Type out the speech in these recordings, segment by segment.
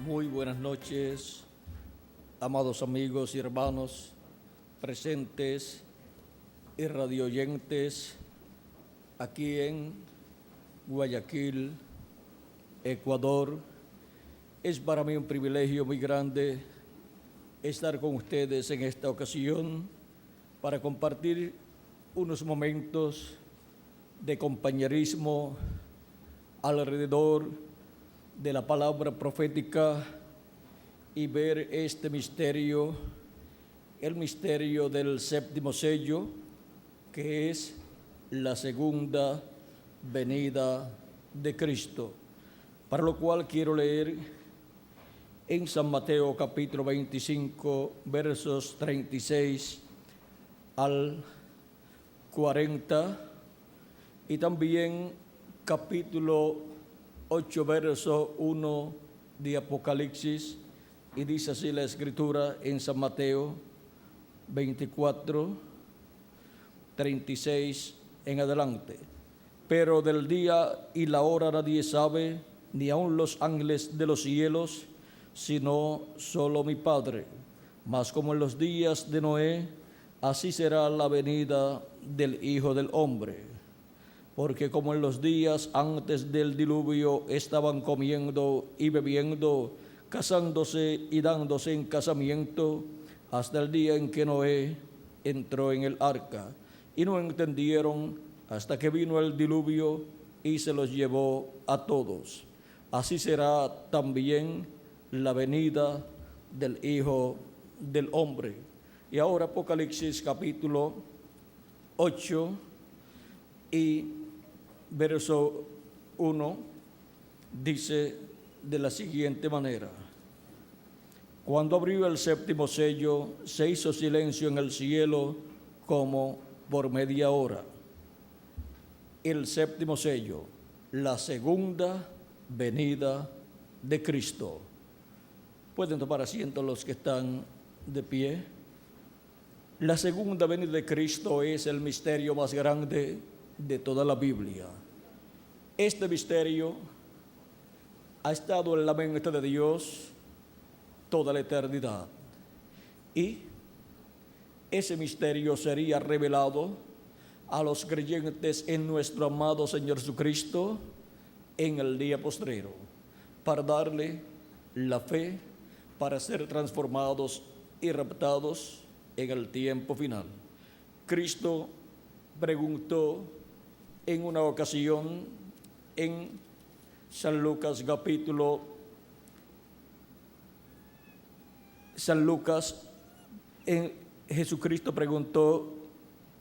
Muy buenas noches, amados amigos y hermanos presentes y radioyentes aquí en Guayaquil, Ecuador. Es para mí un privilegio muy grande estar con ustedes en esta ocasión para compartir unos momentos de compañerismo alrededor de la palabra profética y ver este misterio, el misterio del séptimo sello, que es la segunda venida de Cristo. Para lo cual quiero leer en San Mateo capítulo 25, versos 36 al 40, y también capítulo 8, verso 1 de Apocalipsis, y dice así la Escritura en San Mateo 24, 36 en adelante. Pero del día y la hora nadie sabe, ni aun los ángeles de los cielos, sino solo mi Padre. Mas como en los días de Noé, así será la venida del Hijo del Hombre. Porque como en los días antes del diluvio estaban comiendo y bebiendo, casándose y dándose en casamiento, hasta el día en que Noé entró en el arca, y no entendieron hasta que vino el diluvio y se los llevó a todos. Así será también la venida del Hijo del Hombre. Y ahora Apocalipsis capítulo 8 y verso 1 dice de la siguiente manera: Cuando abrió el séptimo sello, se hizo silencio en el cielo como por media hora. El séptimo sello, la segunda venida de Cristo. Pueden tomar asiento los que están de pie. La segunda venida de Cristo es el misterio más grande de toda la Biblia. Este misterio ha estado en la mente de Dios toda la eternidad, y ese misterio sería revelado a los creyentes en nuestro amado Señor Jesucristo en el día postrero, para darle la fe, para ser transformados y raptados en el tiempo final. Cristo preguntó en una ocasión en San Lucas Jesucristo preguntó: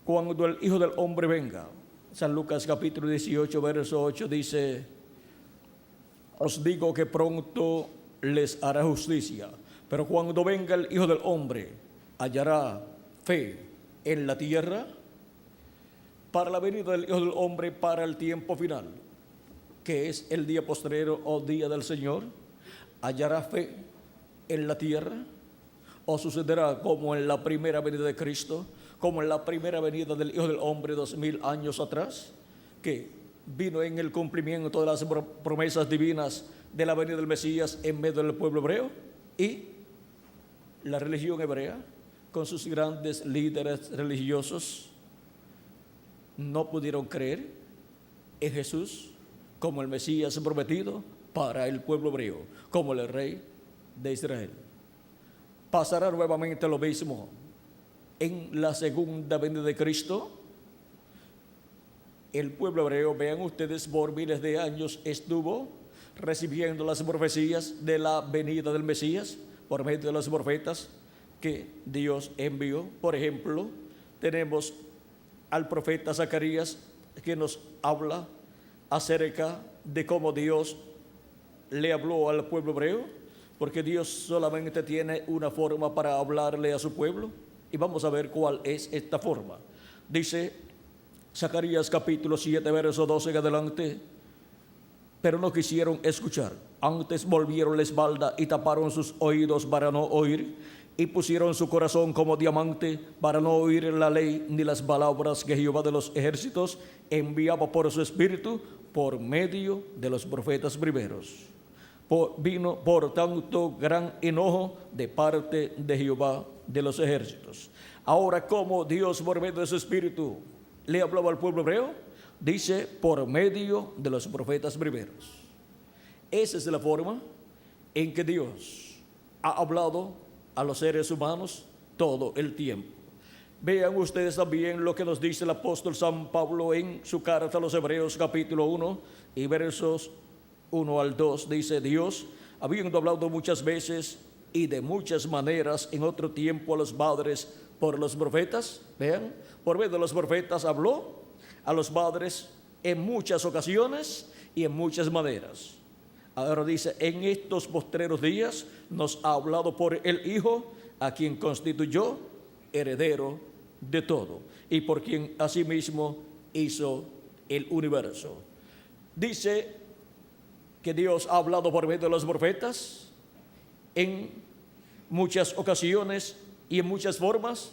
cuando el Hijo del Hombre venga. San Lucas capítulo 18, verso 8 dice: os digo que pronto les hará justicia, pero cuando venga el Hijo del Hombre, hallará fe en la tierra. Para la venida del Hijo del Hombre, para el tiempo final, que es el día postrero o día del Señor, hallará fe en la tierra, o sucederá como en la primera venida de Cristo, como en la primera venida del Hijo del Hombre 2000 años atrás, que vino en el cumplimiento de las promesas divinas de la venida del Mesías en medio del pueblo hebreo, y la religión hebrea con sus grandes líderes religiosos no pudieron creer en Jesús como el Mesías prometido para el pueblo hebreo, como el Rey de Israel. Pasará nuevamente lo mismo en la segunda venida de Cristo. El pueblo hebreo, vean ustedes, por miles de años estuvo recibiendo las profecías de la venida del Mesías por medio de los profetas que Dios envió. Por ejemplo, tenemos al profeta Zacarías, que nos habla acerca de cómo Dios le habló al pueblo hebreo, porque Dios solamente tiene una forma para hablarle a su pueblo, y vamos a ver cuál es esta forma. Dice Zacarías capítulo 7, verso 12 en adelante: pero no quisieron escuchar, antes volvieron la espalda y taparon sus oídos para no oír, y pusieron su corazón como diamante para no oír la ley ni las palabras que Jehová de los ejércitos enviaba por su espíritu por medio de los profetas primeros. vino por tanto gran enojo de parte de Jehová de los ejércitos. Ahora, como Dios por medio de su Espíritu le hablaba al pueblo hebreo, dice por medio de los profetas primeros. Esa es la forma en que Dios ha hablado a los seres humanos todo el tiempo. Vean ustedes también lo que nos dice el apóstol San Pablo en su carta a los Hebreos capítulo 1 y versos 1 al 2. Dice: Dios, habiendo hablado muchas veces y de muchas maneras en otro tiempo a los padres por los profetas, vean, por medio de los profetas habló a los padres en muchas ocasiones y en muchas maneras. Ahora dice, en estos postreros días nos ha hablado por el Hijo, a quien constituyó heredero de todo y por quien asimismo hizo el universo. Dice que Dios ha hablado por medio de los profetas en muchas ocasiones y en muchas formas,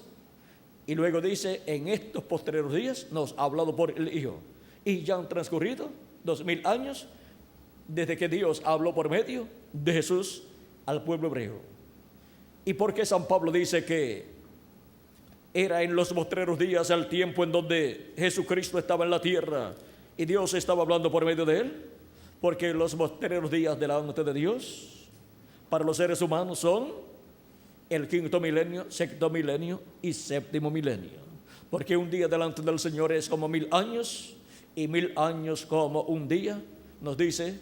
y luego dice, en estos postreros días nos ha hablado por el Hijo. Y ya han transcurrido 2000 años desde que Dios habló por medio de Jesús al pueblo hebreo. ¿Y por qué San Pablo dice que era en los postreros días el tiempo en donde Jesucristo estaba en la tierra y Dios estaba hablando por medio de él? Porque los postreros días delante de Dios para los seres humanos son el quinto milenio, sexto milenio y séptimo milenio. Porque un día delante del Señor es como 1000 años y 1000 años como un día. Nos dice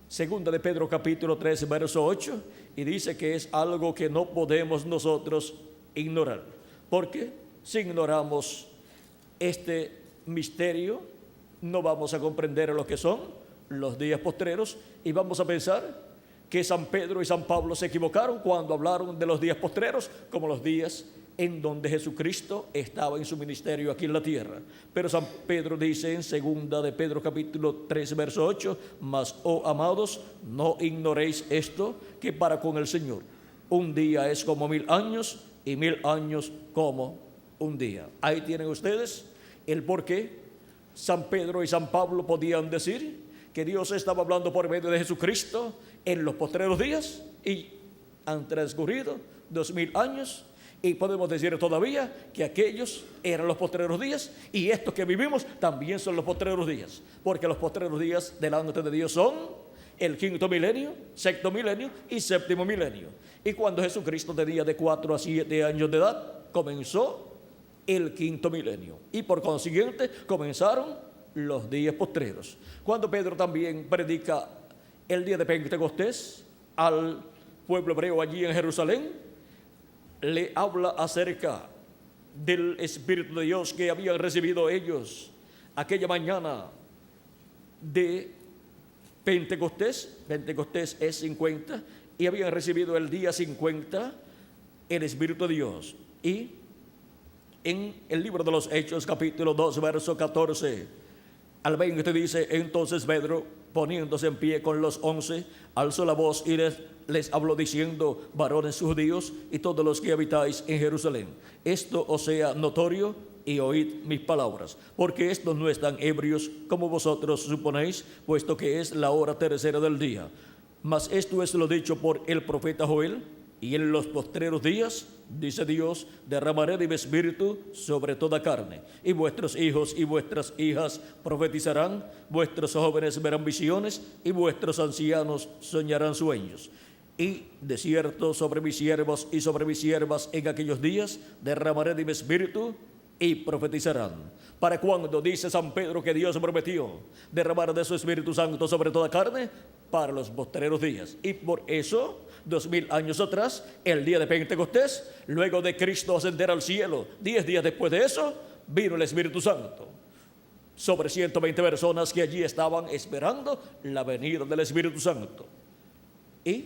segunda de Pedro capítulo 3 verso 8, y dice que es algo que no podemos nosotros ignorar, porque si ignoramos este misterio no vamos a comprender lo que son los días postreros y vamos a pensar que San Pedro y San Pablo se equivocaron cuando hablaron de los días postreros como los días en donde Jesucristo estaba en su ministerio aquí en la tierra. Pero San Pedro dice en segunda de Pedro capítulo 3 verso 8, mas, oh amados, no ignoréis esto, que para con el Señor un día es como 1000 años y 1000 años como un día. Ahí tienen ustedes el por qué San Pedro y San Pablo podían decir que Dios estaba hablando por medio de Jesucristo en los postreros días, y han transcurrido 2000 años y podemos decir todavía que aquellos eran los postreros días y estos que vivimos también son los postreros días, porque los postreros días delante de Dios son el quinto milenio, sexto milenio y séptimo milenio. Y cuando Jesucristo tenía de 4 a 7 años de edad, comenzó el quinto milenio y por consiguiente comenzaron los días postreros. Cuando Pedro también predica el día de Pentecostés al pueblo hebreo allí en Jerusalén, le habla acerca del Espíritu de Dios que habían recibido ellos aquella mañana de Pentecostés. Pentecostés es 50 y habían recibido el día 50 el Espíritu de Dios. Y en el libro de los Hechos capítulo 2 verso 14 al 20 dice, entonces Pedro, poniéndose en pie con los 11, alzó la voz y les habló diciendo, varones judíos y todos los que habitáis en Jerusalén, esto os sea notorio y oíd mis palabras, porque estos no están ebrios como vosotros suponéis, puesto que es la hora tercera del día. Mas esto es lo dicho por el profeta Joel, y en los postreros días, dice Dios, derramaré de mi espíritu sobre toda carne, y vuestros hijos y vuestras hijas profetizarán, vuestros jóvenes verán visiones, y vuestros ancianos soñarán sueños. Y de cierto sobre mis siervos y sobre mis siervas en aquellos días derramaré de mi espíritu y profetizarán. ¿Para cuándo dice San Pedro que Dios prometió derramar de su Espíritu Santo sobre toda carne? Para los postreros días. Y por eso 2000 años atrás, el día de Pentecostés, luego de Cristo ascender al cielo, 10 días después de eso, vino el Espíritu Santo sobre 120 personas que allí estaban esperando la venida del Espíritu Santo. Y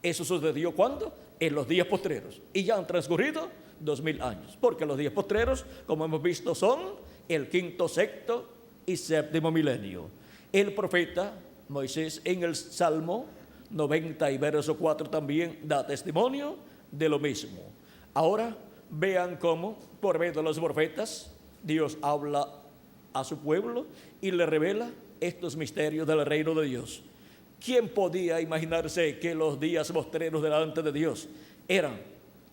eso sucedió ¿cuándo? En los días postreros. Y ya han transcurrido 2000 años, porque los días postreros, como hemos visto, son el quinto, sexto y séptimo milenio. El profeta Moisés en el Salmo 90 y verso 4 también da testimonio de lo mismo. Ahora vean cómo por medio de los profetas Dios habla a su pueblo y le revela estos misterios del reino de Dios. ¿Quién podía imaginarse que los días postreros delante de Dios eran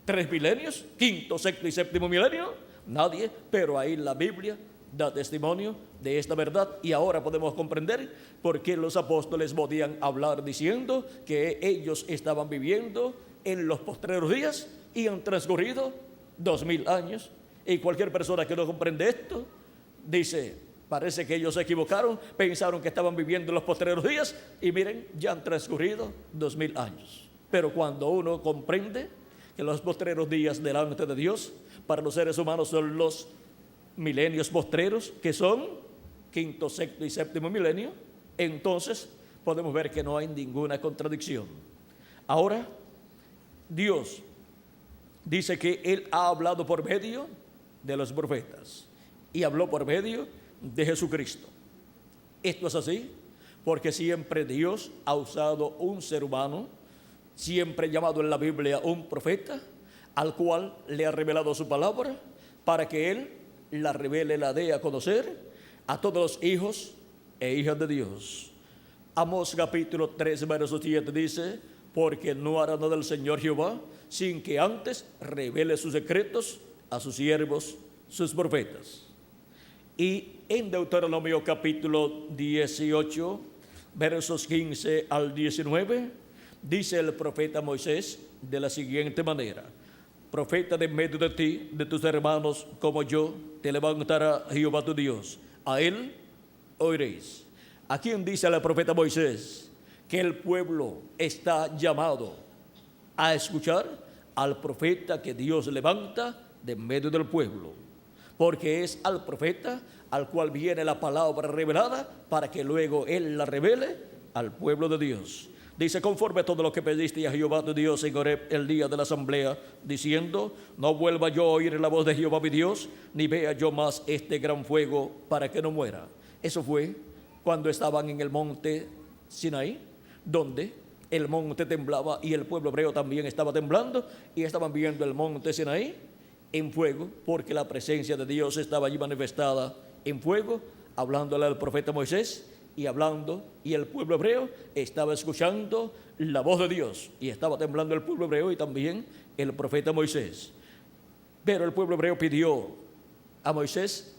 3 milenios, quinto, sexto y séptimo milenio? Nadie, pero ahí la Biblia da testimonio de esta verdad, y ahora podemos comprender por qué los apóstoles podían hablar diciendo que ellos estaban viviendo en los postreros días y han transcurrido 2000 años. Y cualquier persona que no comprende esto dice: parece que ellos se equivocaron, pensaron que estaban viviendo en los postreros días y miren, ya han transcurrido 2000 años. Pero cuando uno comprende que los postreros días delante de Dios para los seres humanos son los milenios postreros, que son quinto, sexto y séptimo milenio, entonces podemos ver que no hay ninguna contradicción. Ahora, Dios dice que Él ha hablado por medio de los profetas y habló por medio de Jesucristo. Esto es así porque siempre Dios ha usado un ser humano, siempre llamado en la Biblia un profeta, al cual le ha revelado su palabra para que Él la revele, la dé a conocer a todos los hijos e hijas de Dios. Amós capítulo 3 verso 7 dice: porque no hará nada el Señor Jehová sin que antes revele sus secretos a sus siervos, sus profetas. Y en Deuteronomio capítulo 18 versos 15 al 19 dice el profeta Moisés de la siguiente manera: profeta de medio de ti, de tus hermanos como yo, te levantará Jehová tu Dios, a él oiréis. ¿A quién dice el profeta Moisés que el pueblo está llamado a escuchar? Al profeta que Dios levanta de medio del pueblo, porque es al profeta al cual viene la palabra revelada para que luego él la revele al pueblo de Dios. Dice: conforme a todo lo que pediste a Jehová tu Dios en Horeb el día de la asamblea, diciendo: no vuelva yo a oír la voz de Jehová mi Dios, ni vea yo más este gran fuego, para que no muera. Eso fue cuando estaban en el monte Sinaí, donde el monte temblaba y el pueblo hebreo también estaba temblando, y estaban viendo el monte Sinaí en fuego, porque la presencia de Dios estaba allí manifestada en fuego, hablándole al profeta Moisés y hablando, y el pueblo hebreo estaba escuchando la voz de Dios, y estaba temblando el pueblo hebreo y también el profeta Moisés. Pero el pueblo hebreo pidió a Moisés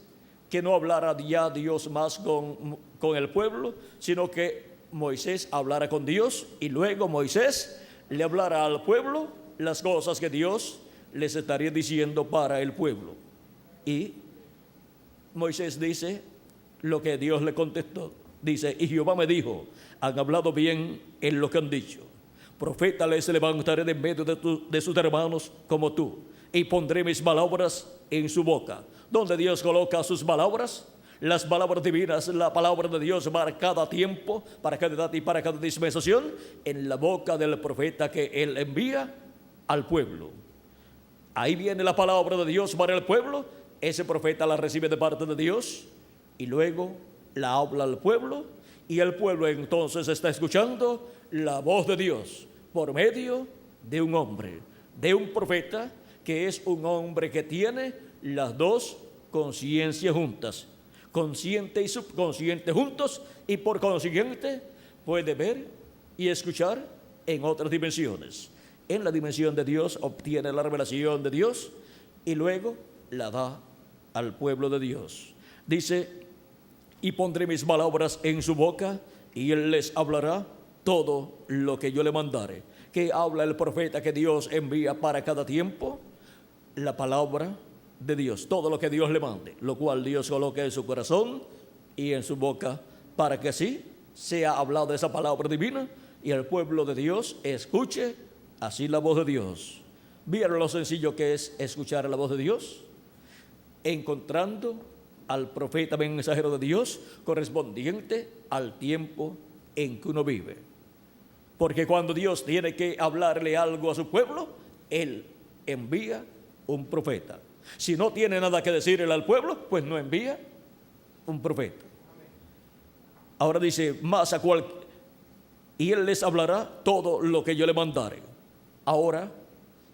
que no hablara ya Dios más con el pueblo, sino que Moisés hablara con Dios, y luego Moisés le hablara al pueblo las cosas que Dios les estaría diciendo para el pueblo. Y Moisés dice lo que Dios le contestó. Dice: y Jehová me dijo: han hablado bien en lo que han dicho. Profeta les levantaré de medio de sus hermanos como tú, y pondré mis palabras en su boca. Donde Dios coloca sus palabras, las palabras divinas, la palabra de Dios para cada tiempo, para cada edad y para cada dispensación, en la boca del profeta que Él envía al pueblo. Ahí viene la palabra de Dios para el pueblo. Ese profeta la recibe de parte de Dios y luego la habla al pueblo, y el pueblo entonces está escuchando la voz de Dios por medio de un hombre, de un profeta, que es un hombre que tiene las dos conciencias juntas, consciente y subconsciente juntos, y por consiguiente puede ver y escuchar en otras dimensiones. En la dimensión de Dios obtiene la revelación de Dios y luego la da al pueblo de Dios. Dice: y pondré mis palabras en su boca, y él les hablará todo lo que yo le mandare. ¿Qué habla el profeta que Dios envía para cada tiempo? La palabra de Dios, todo lo que Dios le mande, lo cual Dios coloca en su corazón y en su boca, para que así sea hablado esa palabra divina y el pueblo de Dios escuche así la voz de Dios. ¿Vieron lo sencillo que es escuchar la voz de Dios? Encontrando al profeta mensajero de Dios correspondiente al tiempo en que uno vive. Porque cuando Dios tiene que hablarle algo a su pueblo, Él envía un profeta. Si no tiene nada que decirle al pueblo, pues no envía un profeta. Ahora dice: más a cual, y Él les hablará todo lo que yo le mandare. Ahora,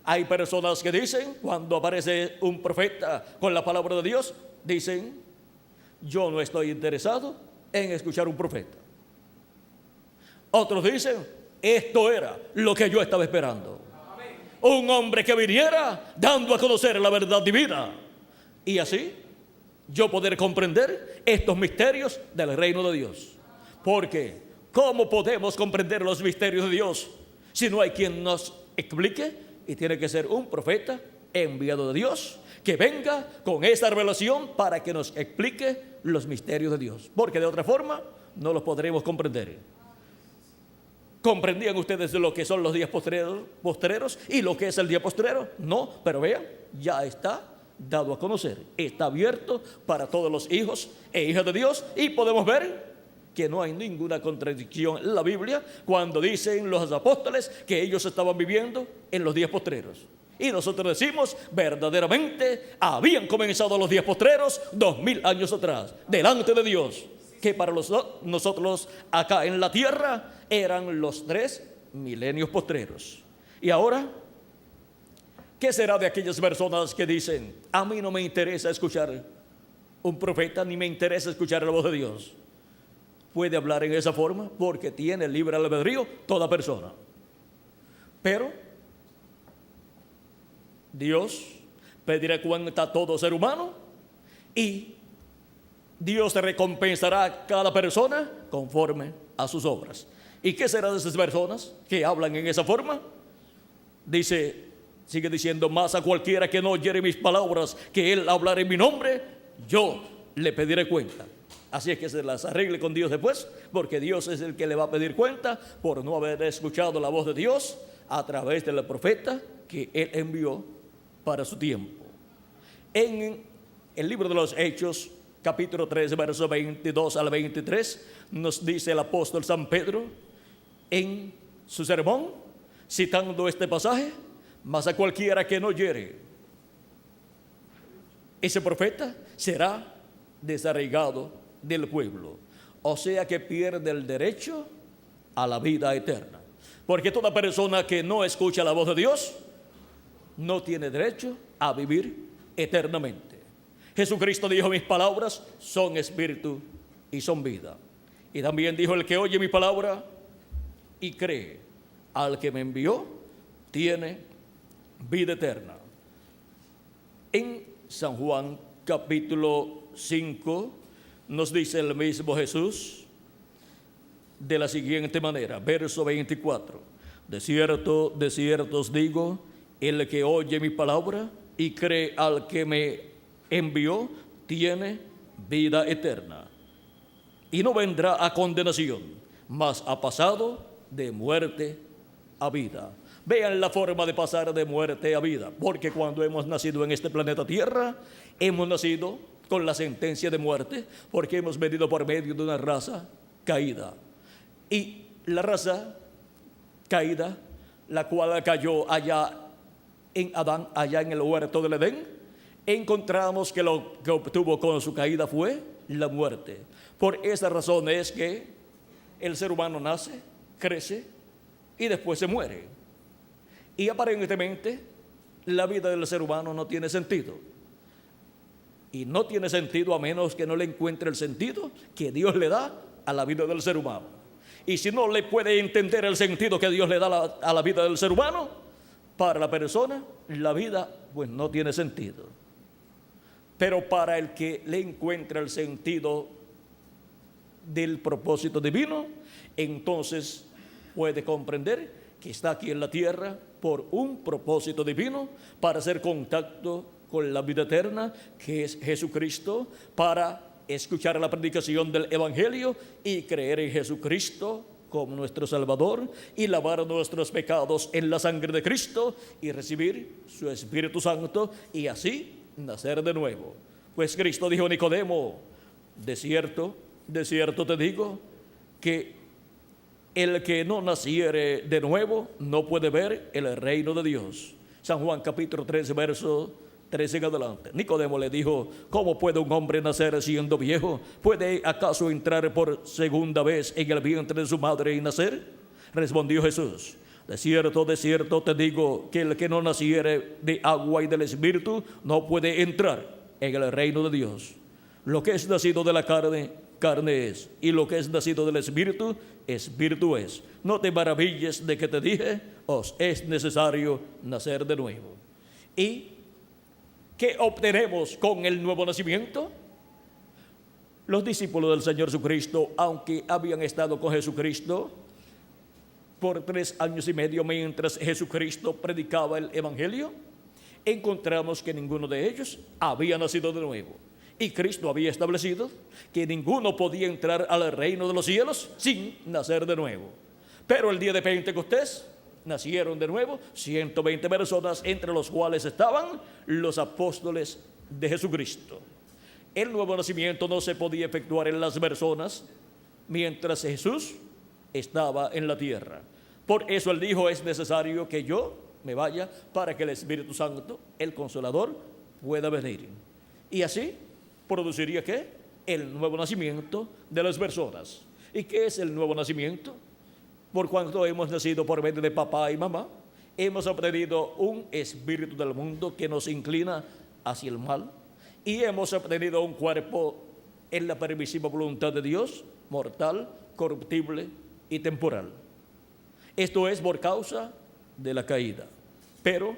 hay personas que dicen, cuando aparece un profeta con la palabra de Dios, dicen: yo no estoy interesado en escuchar un profeta. Otros dicen, esto era lo que yo estaba esperando. Un hombre que viniera dando a conocer la verdad divina. Y así yo poder comprender estos misterios del reino de Dios. Porque ¿cómo podemos comprender los misterios de Dios si no hay quien nos explique? Y tiene que ser un profeta enviado de Dios que venga con esta revelación para que nos explique los misterios de Dios, porque de otra forma no los podremos comprender. ¿Comprendían ustedes lo que son los días postreros y lo que es el día postrero? No, pero vean, ya está dado a conocer, está abierto para todos los hijos e hijas de Dios, y podemos ver que no hay ninguna contradicción en la Biblia cuando dicen los apóstoles que ellos estaban viviendo en los días postreros. Y nosotros decimos, verdaderamente habían comenzado los días postreros 2000 años atrás, delante de Dios, que para nosotros acá en la tierra eran los 3 milenios postreros. Y ahora, ¿qué será de aquellas personas que dicen, a mí no me interesa escuchar un profeta, ni me interesa escuchar la voz de Dios? Puede hablar en esa forma porque tiene libre albedrío toda persona. Pero Dios pedirá cuenta a todo ser humano y Dios recompensará a cada persona conforme a sus obras. ¿Y qué será de esas personas que hablan en esa forma? Sigue diciendo, más a cualquiera que no oyere mis palabras, que él hablará en mi nombre, yo le pediré cuenta. Así es que se las arregle con Dios después, porque Dios es el que le va a pedir cuenta por no haber escuchado la voz de Dios a través del profeta que él envió para su tiempo. En el libro de los Hechos, capítulo 3, versos 22 al 23, nos dice el apóstol San Pedro en su sermón, citando este pasaje, mas a cualquiera que no oyere, ese profeta será desarraigado del pueblo, o sea que pierde el derecho a la vida eterna, porque toda persona que no escucha la voz de Dios no tiene derecho a vivir eternamente. Jesucristo dijo, mis palabras son espíritu y son vida. Y también dijo, el que oye mi palabra y cree al que me envió, tiene vida eterna. En San Juan capítulo 5 nos dice el mismo Jesús de la siguiente manera, verso 24. De cierto os digo, el que oye mi palabra y cree al que me envió, tiene vida eterna. Y no vendrá a condenación, mas ha pasado de muerte a vida. Vean la forma de pasar de muerte a vida, porque cuando hemos nacido en este planeta Tierra, hemos nacido con la sentencia de muerte, porque hemos venido por medio de una raza caída. Y la raza caída, la cual cayó allá en Adán, allá en el huerto del Edén, encontramos que lo que obtuvo con su caída fue la muerte. Por esa razón es que el ser humano nace, crece y después se muere. Y aparentemente la vida del ser humano no tiene sentido. Y no tiene sentido a menos que no le encuentre el sentido que Dios le da a la vida del ser humano. Y si no le puede entender el sentido que Dios le da a la vida del ser humano, para la persona la vida pues no tiene sentido. Pero para el que le encuentra el sentido del propósito divino, entonces puede comprender que está aquí en la tierra por un propósito divino, para hacer contacto con la vida eterna, que es Jesucristo, para escuchar la predicación del Evangelio y creer en Jesucristo como nuestro Salvador, y lavar nuestros pecados en la sangre de Cristo y recibir su Espíritu Santo y así nacer de nuevo. Pues Cristo dijo a Nicodemo, de cierto te digo que el que no naciere de nuevo no puede ver el reino de Dios. San Juan capítulo 13, verso 13 en adelante. Nicodemo le dijo, ¿cómo puede un hombre nacer siendo viejo? ¿Puede acaso entrar por segunda vez en el vientre de su madre y nacer? Respondió Jesús, de cierto te digo que el que no naciere de agua y del Espíritu no puede entrar en el reino de Dios. Lo que es nacido de la carne carne es, y lo que es nacido del Espíritu, Espíritu es. No te maravilles de que te dije, os es necesario nacer de nuevo. ¿Y qué obtenemos con el nuevo nacimiento? Los discípulos del Señor Jesucristo, aunque habían estado con Jesucristo por 3 años y medio mientras Jesucristo predicaba el Evangelio, encontramos que ninguno de ellos había nacido de nuevo. Y Cristo había establecido que ninguno podía entrar al reino de los cielos sin nacer de nuevo. Pero el día de Pentecostés nacieron de nuevo 120 personas, entre los cuales estaban los apóstoles de Jesucristo. El nuevo nacimiento no se podía efectuar en las personas mientras Jesús estaba en la tierra. Por eso Él dijo, es necesario que yo me vaya para que el Espíritu Santo, el Consolador, pueda venir. Y así produciría ¿qué? El nuevo nacimiento de las personas. ¿Y qué es el nuevo nacimiento? Por cuanto hemos nacido por medio de papá y mamá, hemos obtenido un espíritu del mundo que nos inclina hacia el mal, y hemos obtenido un cuerpo en la permisiva voluntad de Dios, mortal, corruptible y temporal. Esto es por causa de la caída. Pero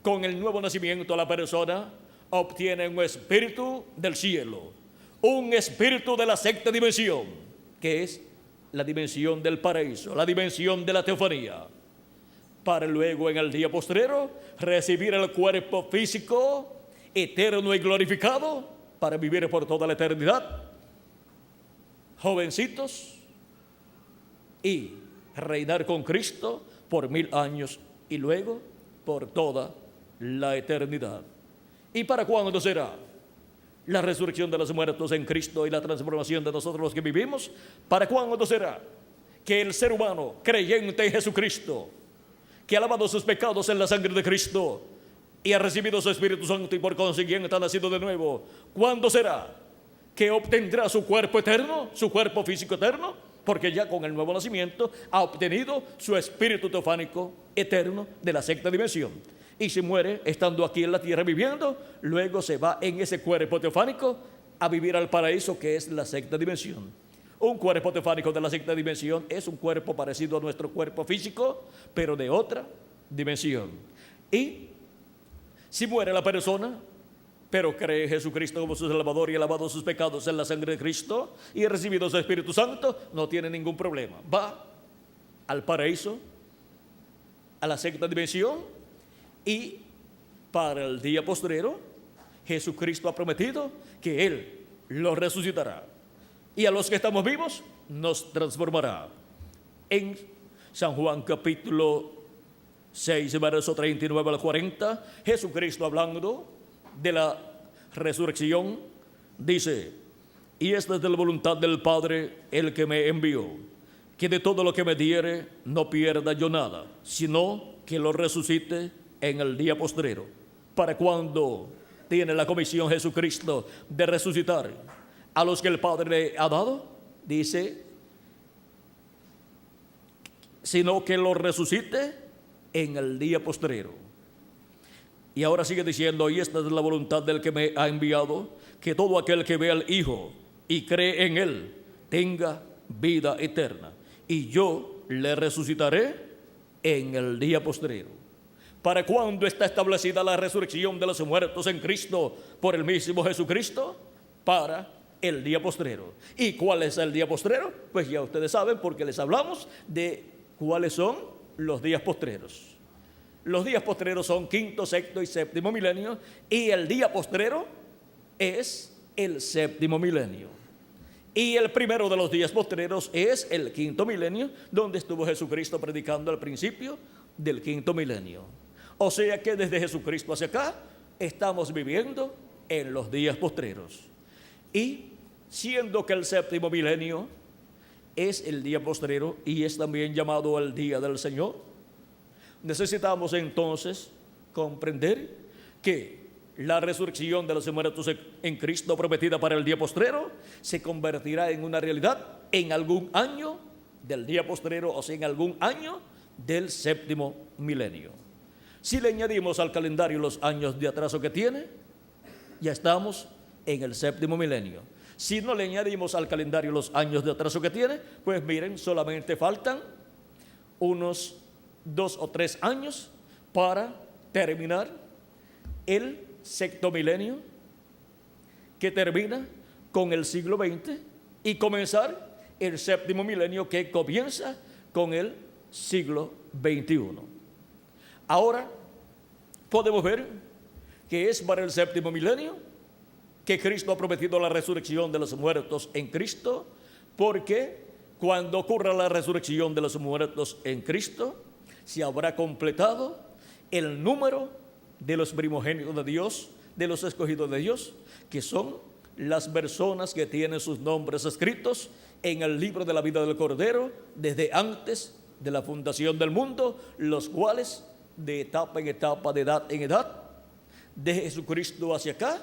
con el nuevo nacimiento la persona obtiene un espíritu del cielo, un espíritu de la sexta dimensión, que es la dimensión del paraíso, la dimensión de la teofanía, para luego en el día postrero recibir el cuerpo físico eterno y glorificado para vivir por toda la eternidad, jovencitos, y reinar con Cristo por 1000 años y luego por toda la eternidad. ¿Y para cuándo será la resurrección de los muertos en Cristo y la transformación de nosotros los que vivimos? ¿Para cuándo será que el ser humano creyente en Jesucristo, que ha lavado sus pecados en la sangre de Cristo y ha recibido su Espíritu Santo y por consiguiente ha nacido de nuevo, cuándo será que obtendrá su cuerpo eterno, su cuerpo físico eterno? Porque ya con el nuevo nacimiento ha obtenido su espíritu teofánico eterno de la sexta dimensión. Y si muere estando aquí en la tierra viviendo, luego se va en ese cuerpo teofánico a vivir al paraíso, que es la sexta dimensión. Un cuerpo teofánico de la sexta dimensión es un cuerpo parecido a nuestro cuerpo físico, pero de otra dimensión. Y si muere la persona, pero cree en Jesucristo como su Salvador y ha lavado sus pecados en la sangre de Cristo y ha recibido su Espíritu Santo, no tiene ningún problema. Va al paraíso, a la sexta dimensión, y para el día postrero Jesucristo ha prometido que Él los resucitará, y a los que estamos vivos nos transformará. En San Juan capítulo 6, verso 39 al 40, Jesucristo, hablando de la resurrección, dice, y esta es de la voluntad del Padre, el que me envió, que de todo lo que me diere no pierda yo nada, sino que lo resucite en el día postrero. ¿Para cuándo tiene la comisión Jesucristo de resucitar a los que el Padre le ha dado? Dice, sino que lo resucite en el día postrero. Y ahora sigue diciendo, y esta es la voluntad del que me ha enviado, que todo aquel que ve al Hijo y cree en Él tenga vida eterna, y yo le resucitaré en el día postrero. ¿Para cuándo está establecida la resurrección de los muertos en Cristo por el mismo Jesucristo? Para el día postrero. ¿Y cuál es el día postrero? Pues ya ustedes saben, porque les hablamos de cuáles son los días postreros. Los días postreros son quinto, sexto y séptimo milenio, y el día postrero es el séptimo milenio. Y el primero de los días postreros es el quinto milenio, donde estuvo Jesucristo predicando al principio del quinto milenio. O sea que desde Jesucristo hacia acá estamos viviendo en los días postreros. Y siendo que el séptimo milenio es el día postrero y es también llamado el día del Señor, necesitamos entonces comprender que la resurrección de los muertos en Cristo prometida para el día postrero se convertirá en una realidad en algún año del día postrero, o sea, en algún año del séptimo milenio. Si le añadimos al calendario los años de atraso que tiene, ya estamos en el séptimo milenio. Si no le añadimos al calendario los años de atraso que tiene, pues miren, solamente faltan unos 2 o 3 años para terminar el sexto milenio, que termina con el siglo XX, y comenzar el séptimo milenio, que comienza con el siglo XXI. Ahora podemos ver que es para el séptimo milenio que Cristo ha prometido la resurrección de los muertos en Cristo, porque cuando ocurra la resurrección de los muertos en Cristo, se habrá completado el número de los primogénitos de Dios, de los escogidos de Dios, que son las personas que tienen sus nombres escritos en el libro de la vida del Cordero desde antes de la fundación del mundo, los cuales de etapa en etapa, de edad en edad, de Jesucristo hacia acá,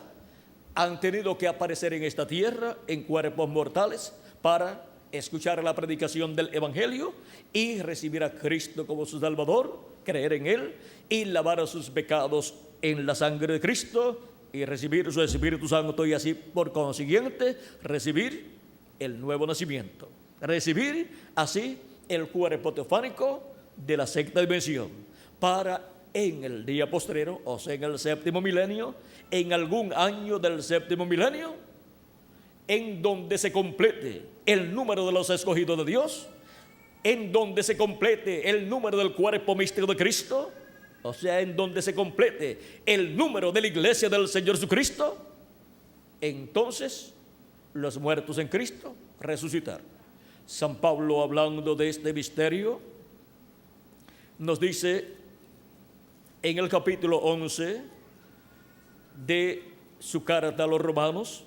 han tenido que aparecer en esta tierra en cuerpos mortales para escuchar la predicación del Evangelio y recibir a Cristo como su Salvador, creer en Él y lavar sus pecados en la sangre de Cristo y recibir su Espíritu Santo, y así por consiguiente recibir el nuevo nacimiento, recibir así el cuerpo teofánico de la sexta dimensión, para en el día postrero, o sea en el séptimo milenio, en algún año del séptimo milenio, en donde se complete el número de los escogidos de Dios, en donde se complete el número del cuerpo místico de Cristo, o sea, en donde se complete el número de la iglesia del Señor Jesucristo, entonces los muertos en Cristo resucitar. San Pablo, hablando de este misterio, nos dice en el capítulo 11 de su carta a los romanos,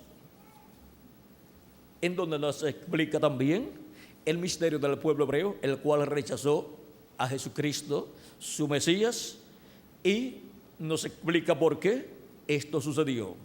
en donde nos explica también el misterio del pueblo hebreo, el cual rechazó a Jesucristo, su Mesías, y nos explica por qué esto sucedió.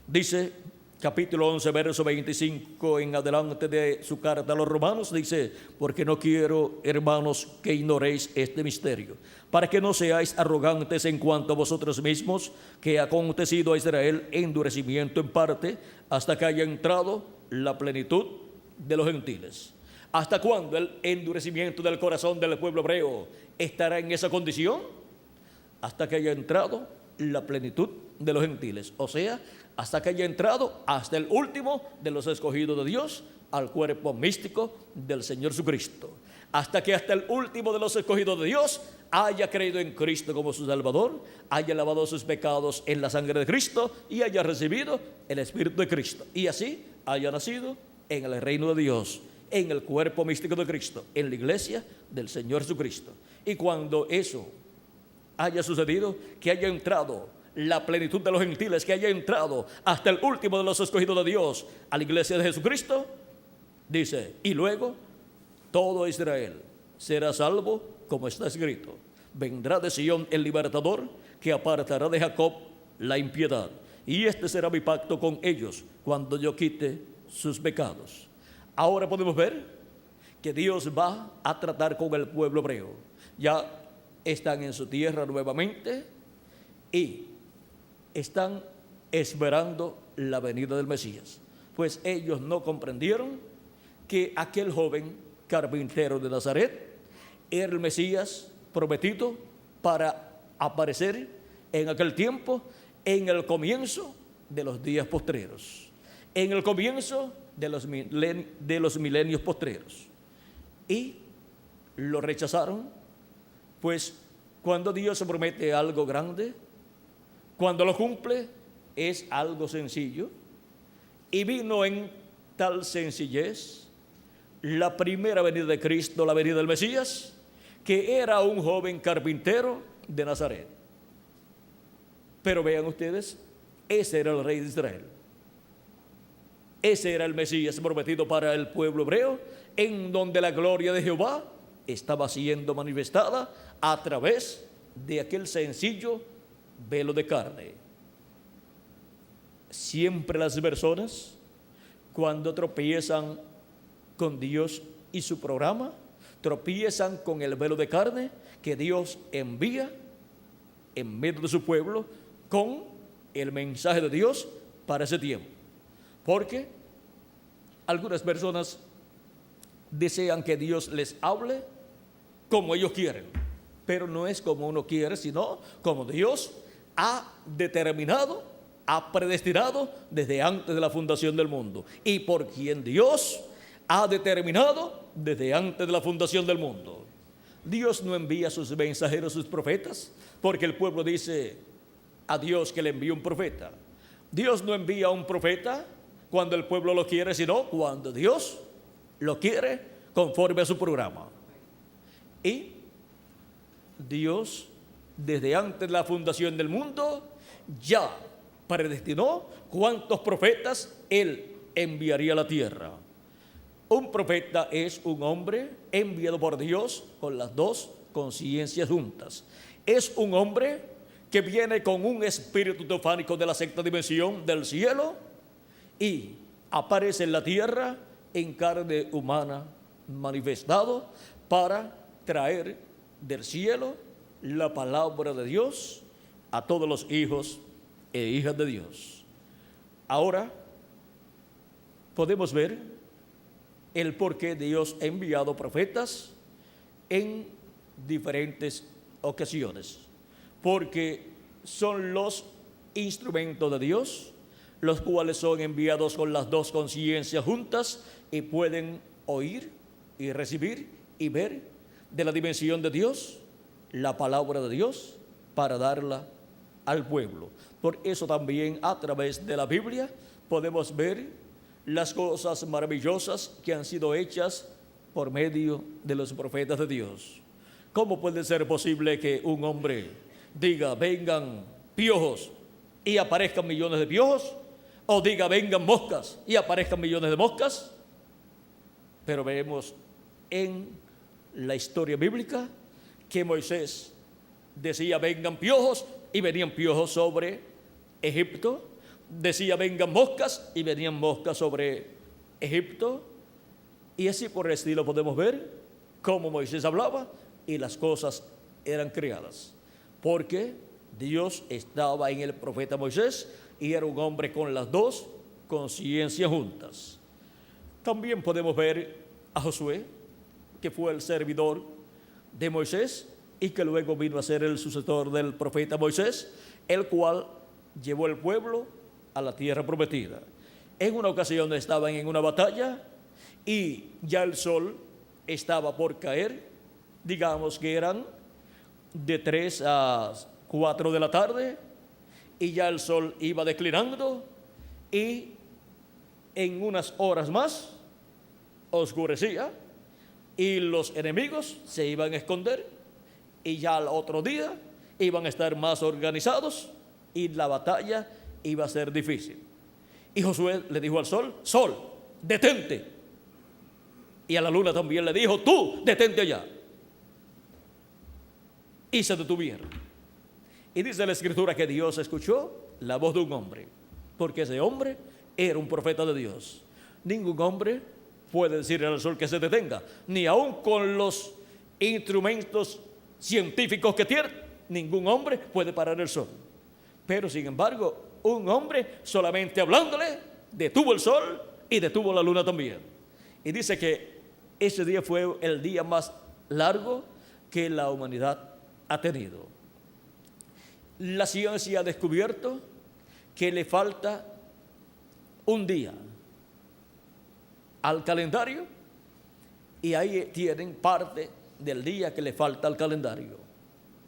Dice, capítulo 11, verso 25 en adelante de su carta a los romanos, dice: porque no quiero, hermanos, que ignoréis este misterio, para que no seáis arrogantes en cuanto a vosotros mismos, que ha acontecido a Israel endurecimiento en parte, hasta que haya entrado la plenitud de los gentiles. ¿Hasta cuándo el endurecimiento del corazón del pueblo hebreo estará en esa condición? Hasta que haya entrado la plenitud de los gentiles, o sea, hasta que haya entrado hasta el último de los escogidos de Dios al cuerpo místico del Señor Jesucristo, hasta que hasta el último de los escogidos de Dios haya creído en Cristo como su Salvador, haya lavado sus pecados en la sangre de Cristo y haya recibido el Espíritu de Cristo, y así haya nacido en el reino de Dios, en el cuerpo místico de Cristo, en la iglesia del Señor Jesucristo. Y cuando eso haya sucedido, que haya entrado la plenitud de los gentiles, que haya entrado hasta el último de los escogidos de Dios a la iglesia de Jesucristo, dice: y luego todo Israel será salvo, como está escrito: vendrá de Sión el libertador, que apartará de Jacob la impiedad, y este será mi pacto con ellos cuando yo quite sus pecados. Ahora podemos ver que Dios va a tratar con el pueblo hebreo. Ya están en su tierra nuevamente y están esperando la venida del Mesías, pues ellos no comprendieron que aquel joven carpintero de Nazaret era el Mesías prometido para aparecer en aquel tiempo, en el comienzo de los días postreros, en el comienzo de los milenios postreros, y lo rechazaron. Pues cuando Dios se promete algo grande, cuando lo cumple, es algo sencillo, y vino en tal sencillez la primera venida de Cristo, la venida del Mesías, que era un joven carpintero de Nazaret. Pero vean ustedes, ese era el rey de Israel. Ese era el Mesías prometido para el pueblo hebreo, en donde la gloria de Jehová estaba siendo manifestada a través de aquel sencillo velo de carne. Siempre las personas, cuando tropiezan con Dios y su programa, tropiezan con el velo de carne que Dios envía en medio de su pueblo con el mensaje de Dios para ese tiempo. Porque Algunas personas desean que Dios les hable como ellos quieren, pero no es como uno quiere, sino como Dios ha determinado, ha predestinado desde antes de la fundación del mundo, y por quien Dios ha determinado desde antes de la fundación del mundo. Dios no envía a sus mensajeros, sus profetas, porque el pueblo dice a Dios que le envía un profeta. Dios no envía a un profeta cuando el pueblo lo quiere, sino cuando Dios lo quiere conforme a su programa. Y Dios, desde antes de la fundación del mundo, ya predestinó cuántos profetas Él enviaría a la tierra. Un profeta es un hombre enviado por Dios con las dos conciencias juntas. Es un hombre que viene con un espíritu teofánico de la sexta dimensión del cielo y aparece en la tierra en carne humana, manifestado para traer del cielo la palabra de Dios a todos los hijos e hijas de Dios. Ahora podemos ver el por qué Dios ha enviado profetas en diferentes ocasiones, porque son los instrumentos de Dios, los cuales son enviados con las dos conciencias juntas y pueden oír y recibir y ver de la dimensión de Dios la palabra de Dios para darla al pueblo. Por eso también a través de la Biblia podemos ver las cosas maravillosas que han sido hechas por medio de los profetas de Dios. ¿Cómo puede ser posible que un hombre diga vengan piojos y aparezcan millones de piojos? O diga vengan moscas y aparezcan millones de moscas. Pero vemos en la historia bíblica que Moisés decía vengan piojos y venían piojos sobre Egipto. Decía vengan moscas y venían moscas sobre Egipto. Y así por el estilo podemos ver cómo Moisés hablaba y las cosas eran creadas, porque Dios estaba en el profeta Moisés y era un hombre con las dos conciencias juntas. También podemos ver a Josué, que fue el servidor de Moisés y que luego vino a ser el sucesor del profeta Moisés, el cual llevó el pueblo a la tierra prometida. En una ocasión estaban en una batalla y ya el sol estaba por caer, digamos que eran de 3 a 4 de la tarde, y ya el sol iba declinando y en unas horas más oscurecía y los enemigos se iban a esconder y ya al otro día iban a estar más organizados y la batalla iba a ser difícil. Y Josué le dijo al sol, sol, detente. Y a la luna también le dijo, tú, detente allá. Y se detuvieron. Y dice la Escritura que Dios escuchó la voz de un hombre, porque ese hombre era un profeta de Dios. Ningún hombre puede decirle al sol que se detenga, ni aun con los instrumentos científicos que tiene, ningún hombre puede parar el sol. Pero sin embargo, un hombre solamente hablándole detuvo el sol y detuvo la luna también. Y dice que ese día fue el día más largo que la humanidad ha tenido. La ciencia ha descubierto que le falta un día al calendario y ahí tienen parte del día que le falta al calendario.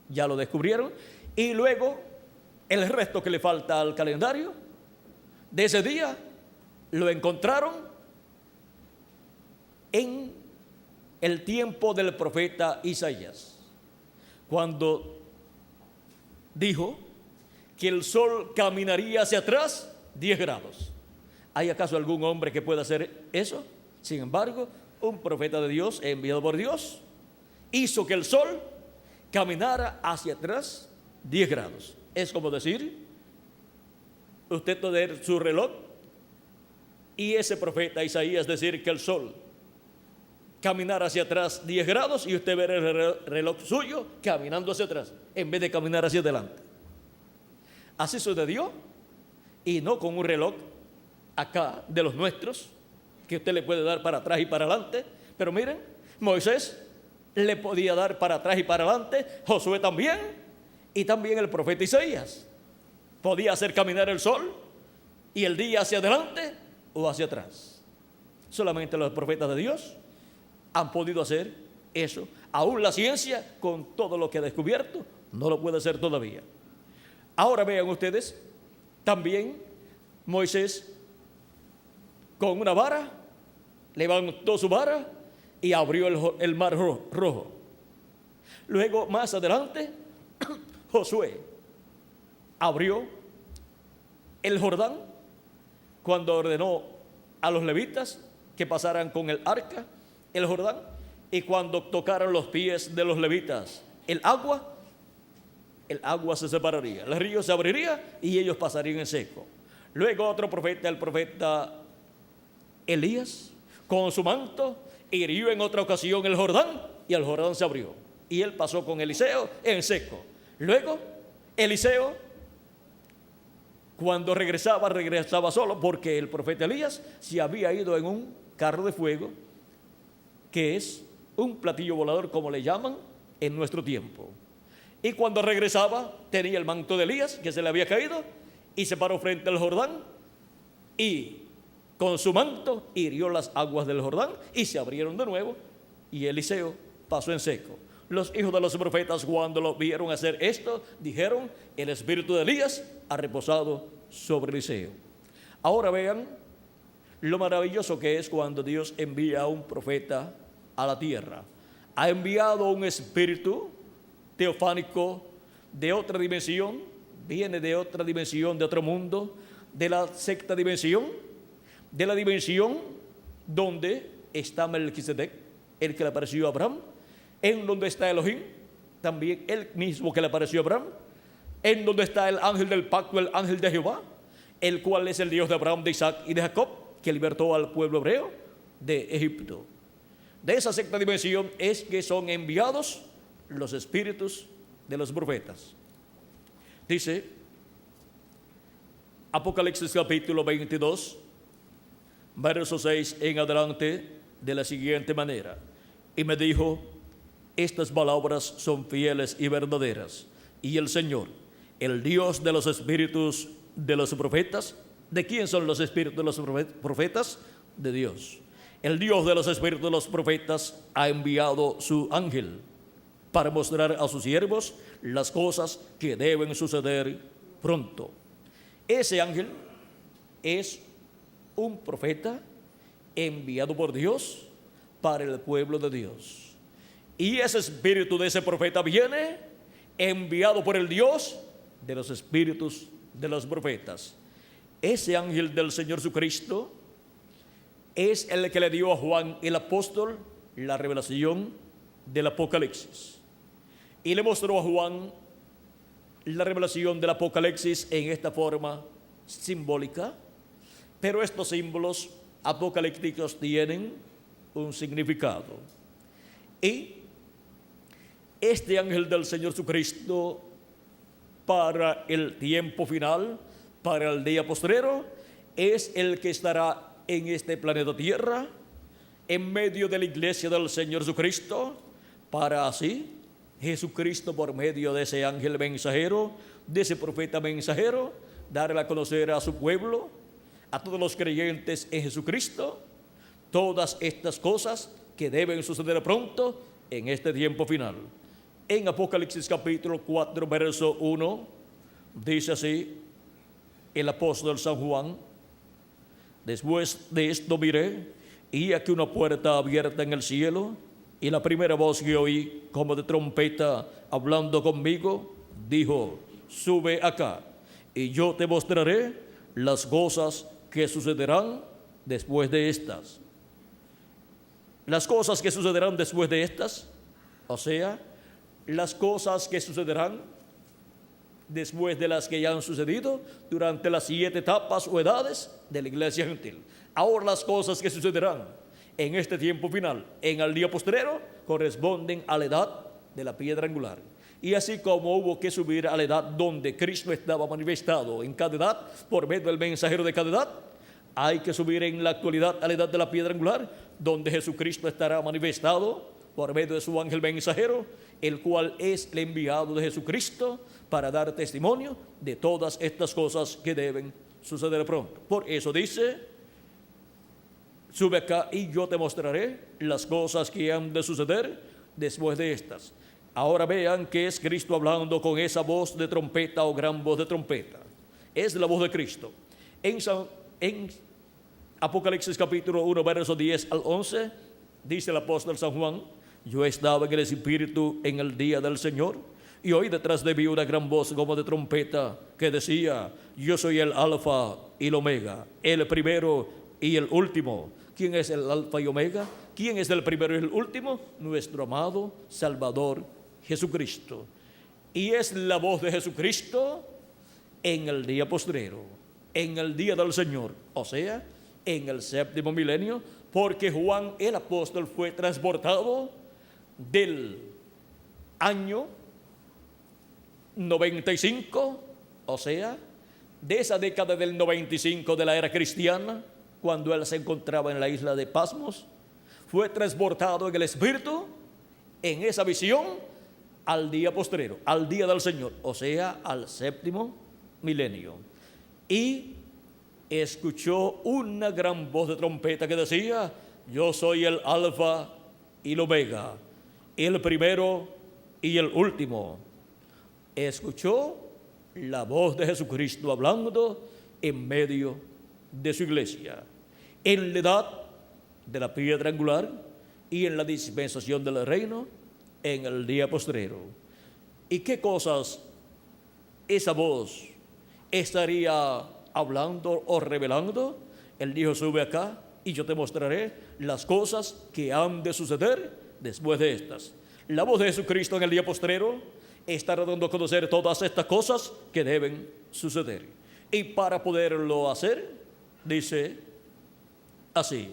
Ya lo descubrieron y luego el resto que le falta al calendario de ese día lo encontraron en el tiempo del profeta Isaías, cuando dijo que el sol caminaría hacia atrás 10 grados. ¿Hay acaso algún hombre que pueda hacer eso? Sin embargo, un profeta de Dios, enviado por Dios, hizo que el sol caminara hacia atrás 10 grados. Es como decir, usted tener su reloj y ese profeta Isaías decir que el sol caminara hacia atrás 10 grados y usted ver el reloj suyo caminando hacia atrás en vez de caminar hacia adelante. Así sucedió, y no con un reloj acá de los nuestros que usted le puede dar para atrás y para adelante. Pero miren, Moisés le podía dar para atrás y para adelante, Josué también, y también el profeta Isaías. Podía hacer caminar el sol y el día hacia adelante o hacia atrás. Solamente los profetas de Dios han podido hacer eso. Aún la ciencia, con todo lo que ha descubierto, no lo puede hacer todavía. Ahora vean ustedes, también Moisés con una vara levantó su vara y abrió el mar rojo. Luego, más adelante, Josué abrió el Jordán cuando ordenó a los levitas que pasaran con el arca el Jordán, y cuando tocaran los pies de los levitas el agua se separaría, el río se abriría y ellos pasarían en seco. Luego otro profeta, el profeta Elías, con su manto hirió en otra ocasión el Jordán y el Jordán se abrió y él pasó con Eliseo en seco. Luego Eliseo, cuando regresaba solo, porque el profeta Elías se había ido en un carro de fuego, que es un platillo volador, como le llaman en nuestro tiempo. Y cuando regresaba tenía el manto de Elías que se le había caído y se paró frente al Jordán y con su manto hirió las aguas del Jordán y se abrieron de nuevo y Eliseo pasó en seco. Los hijos de los profetas, cuando lo vieron hacer esto, dijeron: el espíritu de Elías ha reposado sobre Eliseo. Ahora vean lo maravilloso que es cuando Dios envía a un profeta a la tierra. Ha enviado un espíritu teofánico de otra dimensión, viene de otra dimensión, de otro mundo, de la sexta dimensión, de la dimensión donde está Melquisedec, el que le apareció a Abraham, en donde está Elohim, también el mismo que le apareció a Abraham, en donde está el ángel del pacto, el ángel de Jehová, el cual es el Dios de Abraham, de Isaac y de Jacob, que libertó al pueblo hebreo de Egipto. De esa sexta dimensión es que son enviados los espíritus de los profetas. Dice Apocalipsis capítulo 22, verso 6 en adelante, de la siguiente manera: y me dijo: estas palabras son fieles y verdaderas, y el Señor, el Dios de los espíritus de los profetas. ¿De quién son los espíritus de los profetas? De Dios. El Dios de los espíritus de los profetas ha enviado su ángel para mostrar a sus siervos las cosas que deben suceder pronto. Ese ángel es un profeta enviado por Dios para el pueblo de Dios. Y ese espíritu de ese profeta viene enviado por el Dios de los espíritus de los profetas. Ese ángel del Señor Jesucristo es el que le dio a Juan el apóstol la revelación del Apocalipsis. Y le mostró a Juan la revelación del Apocalipsis en esta forma simbólica, pero estos símbolos apocalípticos tienen un significado. Y este ángel del Señor Jesucristo, para el tiempo final, para el día postrero, es el que estará en este planeta Tierra, en medio de la iglesia del Señor Jesucristo, para así Jesucristo, por medio de ese ángel mensajero, de ese profeta mensajero, darle a conocer a su pueblo, a todos los creyentes en Jesucristo, todas estas cosas que deben suceder pronto en este tiempo final. En Apocalipsis capítulo 4, verso 1, dice así el apóstol San Juan: después de esto miré, y aquí una puerta abierta en el cielo, y la primera voz que oí, como de trompeta, hablando conmigo, dijo: sube acá, y yo te mostraré las cosas que sucederán después de estas. Las cosas que sucederán después de estas, o sea, las cosas que sucederán después de las que ya han sucedido durante las 7 etapas o edades de la iglesia gentil. Ahora las cosas que sucederán en este tiempo final, en el día postrero, corresponden a la edad de la piedra angular. Y así como hubo que subir a la edad donde Cristo estaba manifestado en cada edad por medio del mensajero de cada edad, Hay que subir en la actualidad a la edad de la piedra angular, donde Jesucristo estará manifestado por medio de su ángel mensajero, el cual es el enviado de Jesucristo para dar testimonio de todas estas cosas que deben suceder pronto. Por eso dice: sube acá y yo te mostraré las cosas que han de suceder después de estas. Ahora vean que es Cristo hablando con esa voz de trompeta o gran voz de trompeta. Es la voz de Cristo. En Apocalipsis capítulo 1, versos 10 al 11, dice el apóstol San Juan: yo estaba en el Espíritu en el día del Señor, y oí detrás de mí una gran voz como de trompeta que decía: yo soy el Alfa y el Omega, el primero y el último. ¿Quién es el Alfa y Omega? ¿Quién es el primero y el último? Nuestro amado Salvador Jesucristo. Y es la voz de Jesucristo en el día postrero, en el día del Señor, o sea, en el séptimo milenio, porque Juan el apóstol fue transportado del año 95, o sea, de esa década del 95 de la era cristiana, cuando él se encontraba en la isla de Pasmos, fue transportado en el Espíritu, en esa visión, al día postrero, al día del Señor, o sea, al séptimo milenio. Y escuchó una gran voz de trompeta que decía: yo soy el Alfa y el Omega, el primero y el último. Escuchó la voz de Jesucristo hablando en medio de su iglesia, en la edad de la piedra angular y en la dispensación del reino, en el día postrero. ¿Y qué cosas esa voz estaría hablando o revelando? Él dijo: sube acá y yo te mostraré las cosas que han de suceder después de estas. La voz de Jesucristo en el día postrero estará dando a conocer todas estas cosas que deben suceder. Y para poderlo hacer, dice así: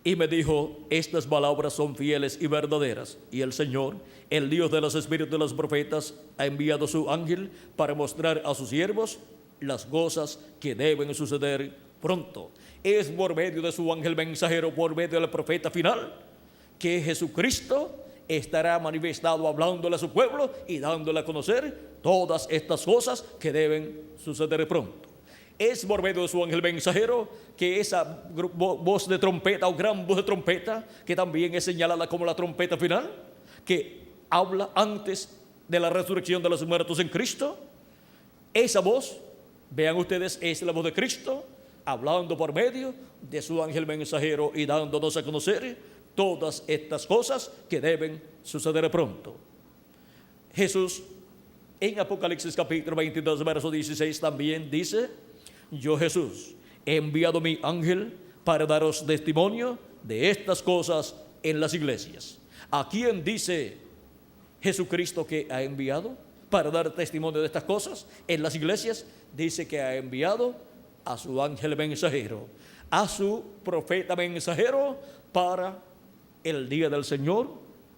y me dijo: estas palabras son fieles y verdaderas, y el Señor, el Dios de los espíritus de los profetas, ha enviado su ángel para mostrar a sus siervos las cosas que deben suceder pronto. Es por medio de su ángel mensajero, por medio del profeta final, que Jesucristo estará manifestado, hablándole a su pueblo y dándole a conocer todas estas cosas que deben suceder pronto. Es por medio de su ángel mensajero que esa voz de trompeta o gran voz de trompeta, que también es señalada como la trompeta final, que habla antes de la resurrección de los muertos en Cristo, esa voz, vean ustedes, es la voz de Cristo hablando por medio de su ángel mensajero y dándonos a conocer todas estas cosas que deben suceder pronto. Jesús en Apocalipsis capítulo 22 verso 16 también dice: yo, Jesús, he enviado mi ángel para daros testimonio de estas cosas en las iglesias. ¿A quién dice Jesucristo que ha enviado para dar testimonio de estas cosas en las iglesias? Dice que ha enviado a su ángel mensajero, a su profeta mensajero, para el día del Señor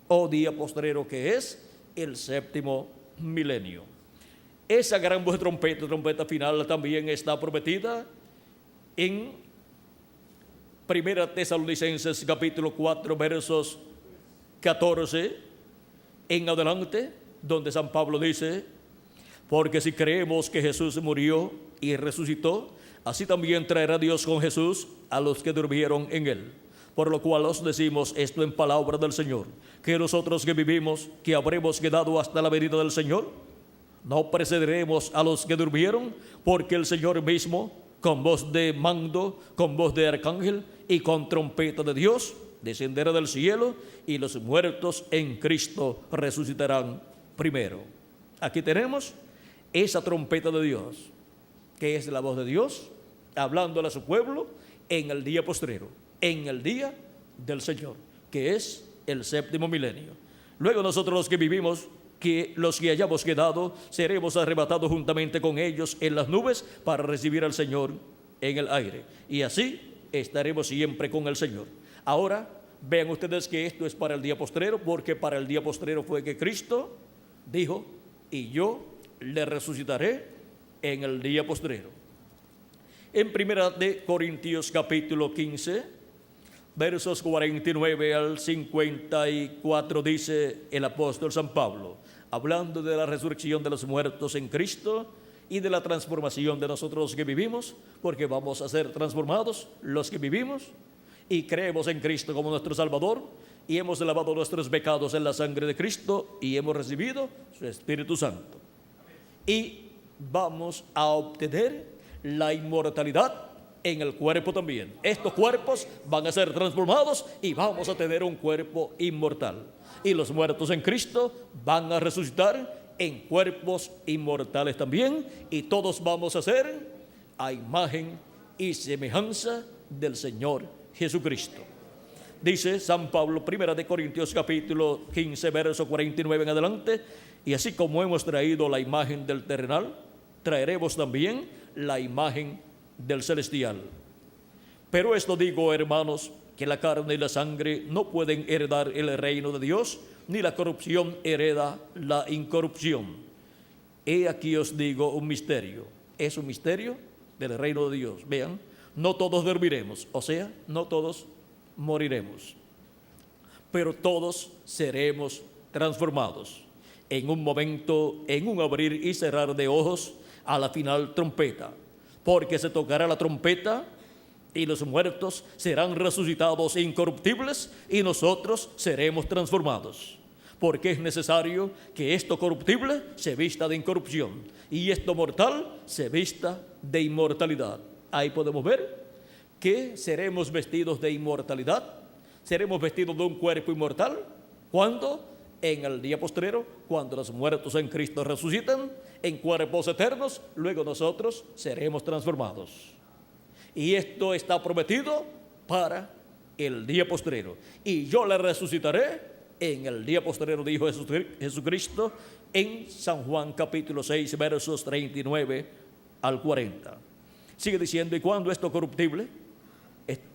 o día postrero, que es el séptimo milenio. Esa gran voz de trompeta final, también está prometida en Primera Tesalonicenses capítulo 4 versos 14 en adelante, donde San Pablo dice: porque si creemos que Jesús murió y resucitó, así también traerá Dios con Jesús a los que durmieron en él. Por lo cual os decimos esto en palabra del Señor, que nosotros que vivimos, que habremos quedado hasta la venida del Señor, no precederemos a los que durmieron, porque el Señor mismo, con voz de mando, con voz de arcángel y con trompeta de Dios, descenderá del cielo, y los muertos en Cristo resucitarán primero. Aquí tenemos esa trompeta de Dios, que es la voz de Dios hablándole a su pueblo en el día postrero, en el día del Señor, que es el séptimo milenio. Luego nosotros los que vivimos, que los que hayamos quedado, seremos arrebatados juntamente con ellos en las nubes para recibir al Señor en el aire, y así estaremos siempre con el Señor. Ahora vean ustedes que esto es para el día postrero, porque para el día postrero fue que Cristo dijo: y yo le resucitaré en el día postrero. En Primera de Corintios capítulo 15, versos 49 al 54, dice el apóstol San Pablo, hablando de la resurrección de los muertos en Cristo y de la transformación de nosotros los que vivimos, porque vamos a ser transformados los que vivimos y creemos en Cristo como nuestro Salvador, y hemos lavado nuestros pecados en la sangre de Cristo y hemos recibido su Espíritu Santo. Y vamos a obtener la inmortalidad en el cuerpo también. Estos cuerpos van a ser transformados y vamos a tener un cuerpo inmortal. Y los muertos en Cristo van a resucitar en cuerpos inmortales también, y todos vamos a ser a imagen y semejanza del Señor Jesucristo. Dice San Pablo, Primera de Corintios capítulo 15, verso 49 en adelante, y así como hemos traído la imagen del terrenal, traeremos también la imagen del celestial. Pero esto digo, hermanos, que la carne y la sangre no pueden heredar el reino de Dios, ni la corrupción hereda la incorrupción. He aquí os digo un misterio. Es un misterio del reino de Dios. Vean, no todos dormiremos, o sea, no todos moriremos, pero todos seremos transformados en un momento, en un abrir y cerrar de ojos, a la final trompeta, porque se tocará la trompeta y los muertos serán resucitados incorruptibles y nosotros seremos transformados, porque es necesario que esto corruptible se vista de incorrupción y esto mortal se vista de inmortalidad. Ahí podemos ver que seremos vestidos de inmortalidad, seremos vestidos de un cuerpo inmortal. ¿Cuándo? En el día postrero, cuando los muertos en Cristo resucitan en cuerpos eternos, luego nosotros seremos transformados. Y esto está prometido para el día postrero. Y yo le resucitaré en el día postrero, dijo Jesucristo en San Juan capítulo 6, versos 39 al 40. Sigue diciendo, y cuando esto corruptible,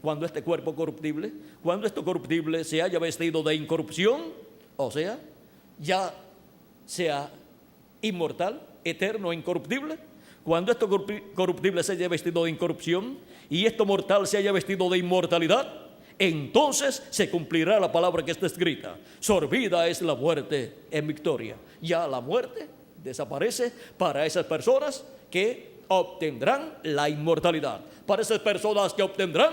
cuando este cuerpo corruptible, cuando esto corruptible se haya vestido de incorrupción, o sea, ya sea inmortal, eterno, incorruptible, cuando esto corruptible se haya vestido de incorrupción y esto mortal se haya vestido de inmortalidad, entonces se cumplirá la palabra que está escrita: sorbida es la muerte en victoria. Ya la muerte desaparece para esas personas que obtendrán la inmortalidad, para esas personas que obtendrán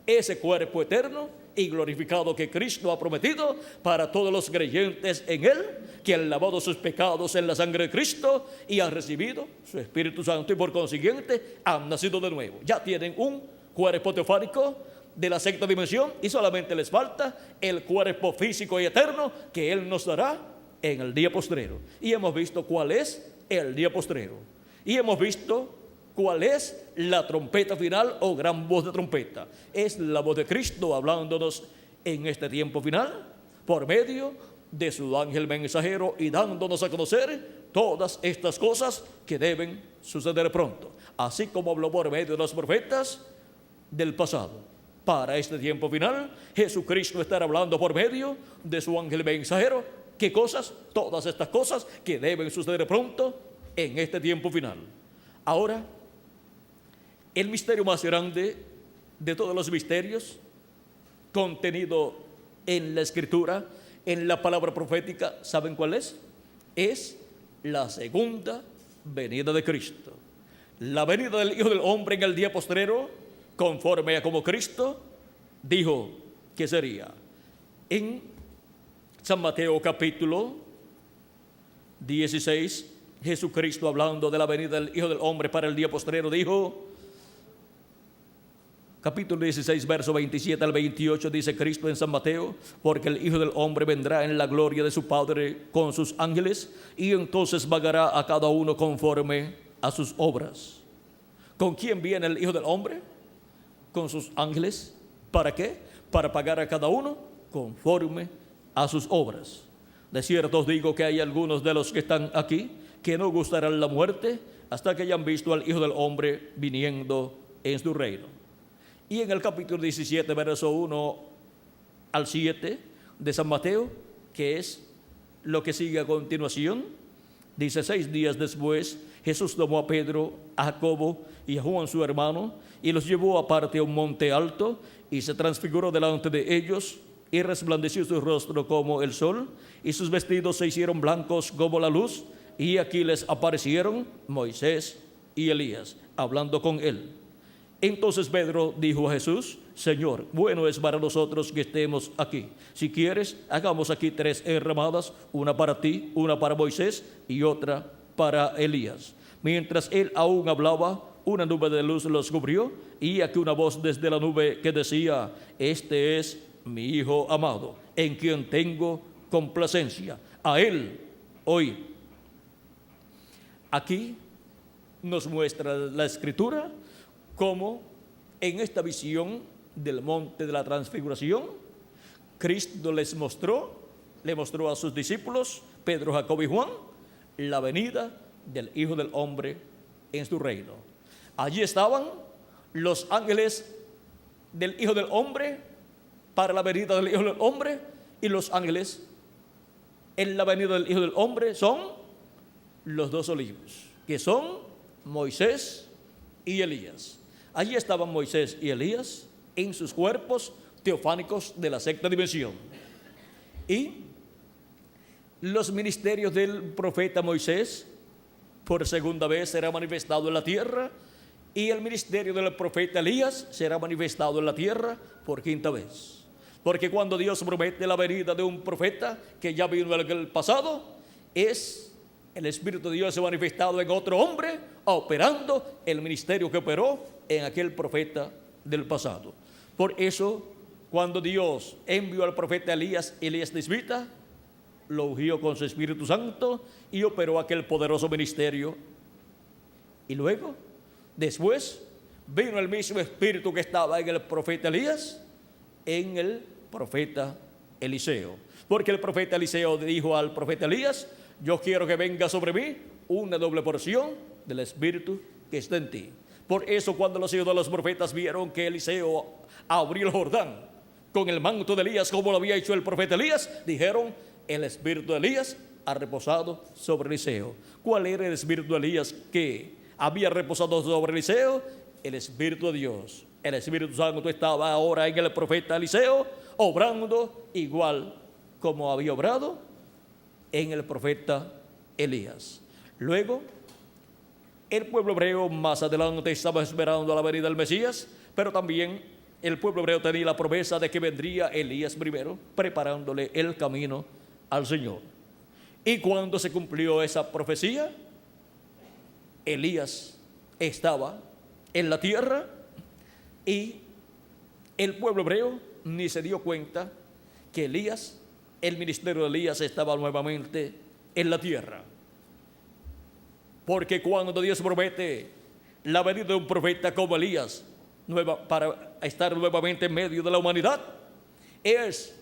ese cuerpo eterno y glorificado que Cristo ha prometido para todos los creyentes en Él, que han lavado sus pecados en la sangre de Cristo y han recibido su Espíritu Santo y por consiguiente han nacido de nuevo. Ya tienen un cuerpo teofánico de la sexta dimensión y solamente les falta el cuerpo físico y eterno que Él nos dará en el día postrero. Y hemos visto cuál es el día postrero. Y hemos visto cuál es la trompeta final o gran voz de trompeta. Es la voz de Cristo hablándonos en este tiempo final por medio de su ángel mensajero y dándonos a conocer todas estas cosas que deben suceder pronto. Así como habló por medio de los profetas del pasado. Para este tiempo final, Jesucristo estará hablando por medio de su ángel mensajero. ¿Qué cosas? Todas estas cosas que deben suceder pronto en este tiempo final. Ahora, el misterio más grande de todos los misterios contenido en la Escritura, en la palabra profética, ¿saben cuál es? Es la segunda venida de Cristo. La venida del Hijo del Hombre en el día postrero, conforme a como Cristo dijo que sería. En San Mateo capítulo 16, Jesucristo, hablando de la venida del Hijo del Hombre para el día postrero, dijo, capítulo 16, verso 27 al 28, dice Cristo en San Mateo: porque el Hijo del Hombre vendrá en la gloria de su Padre con sus ángeles, y entonces pagará a cada uno conforme a sus obras. ¿Con quién viene el Hijo del Hombre? Con sus ángeles. ¿Para qué? Para pagar a cada uno conforme a sus obras. De cierto os digo que hay algunos de los que están aquí que no gustarán la muerte hasta que hayan visto al Hijo del Hombre viniendo en su reino. Y en el capítulo 17, verso 1 al 7 de San Mateo, que es lo que sigue a continuación, dice: 6 días después, Jesús tomó a Pedro, a Jacobo y a Juan su hermano y los llevó aparte a un monte alto y se transfiguró delante de ellos y resplandeció su rostro como el sol y sus vestidos se hicieron blancos como la luz y aquí les aparecieron Moisés y Elías hablando con él. Entonces Pedro dijo a Jesús: Señor, bueno es para nosotros que estemos aquí. Si quieres, hagamos aquí 3 enramadas, una para ti, una para Moisés y otra para Elías. Mientras él aún hablaba, una nube de luz los cubrió y aquí una voz desde la nube que decía: Este es mi Hijo amado, en quien tengo complacencia. A él oíd. Aquí nos muestra la Escritura cómo en esta visión del monte de la transfiguración, Cristo le mostró a sus discípulos, Pedro, Jacobo y Juan, la venida del Hijo del Hombre en su reino. Allí estaban los ángeles del Hijo del Hombre para la venida del Hijo del Hombre, y los ángeles en la venida del Hijo del Hombre son los 2 olivos, que son Moisés y Elías. Allí estaban Moisés y Elías en sus cuerpos teofánicos de la 6ª dimensión. Y los ministerios del profeta Moisés por segunda vez será manifestado en la tierra, y el ministerio del profeta Elías será manifestado en la tierra por 5ª vez. Porque cuando Dios promete la venida de un profeta que ya vino en el pasado, es el Espíritu de Dios manifestado en otro hombre, operando el ministerio que operó en aquel profeta del pasado. Por eso, cuando Dios envió al profeta Elías Tisbita, lo ungió con su Espíritu Santo y operó aquel poderoso ministerio. Y luego, después, vino el mismo Espíritu que estaba en el profeta Elías, en el profeta Eliseo. Porque el profeta Eliseo dijo al profeta Elías: yo quiero que venga sobre mí una doble porción del Espíritu que está en ti. Por eso, cuando los hijos de los profetas vieron que Eliseo abrió el Jordán con el manto de Elías, como lo había hecho el profeta Elías, dijeron: el Espíritu de Elías ha reposado sobre Eliseo. ¿Cuál era el Espíritu de Elías que había reposado sobre Eliseo? El Espíritu de Dios. El Espíritu Santo estaba ahora en el profeta Eliseo, obrando igual como había obrado en el profeta Elías. Luego, el pueblo hebreo más adelante estaba esperando la venida del Mesías, pero también el pueblo hebreo tenía la promesa de que vendría Elías primero, preparándole el camino al Señor. Y cuando se cumplió esa profecía, Elías estaba en la tierra y el pueblo hebreo ni se dio cuenta que el ministerio de Elías estaba nuevamente en la tierra. Porque cuando Dios promete la venida de un profeta como Elías para estar nuevamente en medio de la humanidad, es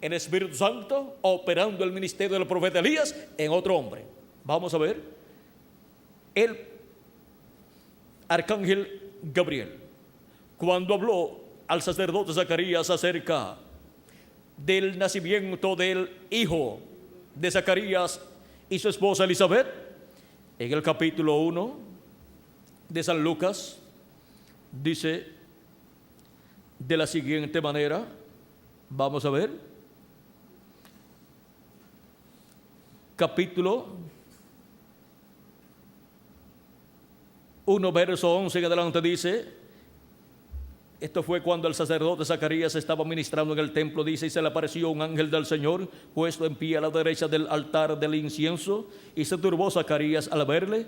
el Espíritu Santo operando el ministerio del profeta Elías en otro hombre. Vamos a ver, el arcángel Gabriel, cuando habló al sacerdote Zacarías acerca del nacimiento del hijo de Zacarías y su esposa Elizabeth, en el capítulo 1 de San Lucas, dice de la siguiente manera, vamos a ver, capítulo 1, verso 11 en adelante dice: esto fue cuando el sacerdote Zacarías estaba ministrando en el templo, dice, y se le apareció un ángel del Señor puesto en pie a la derecha del altar del incienso, y se turbó Zacarías al verle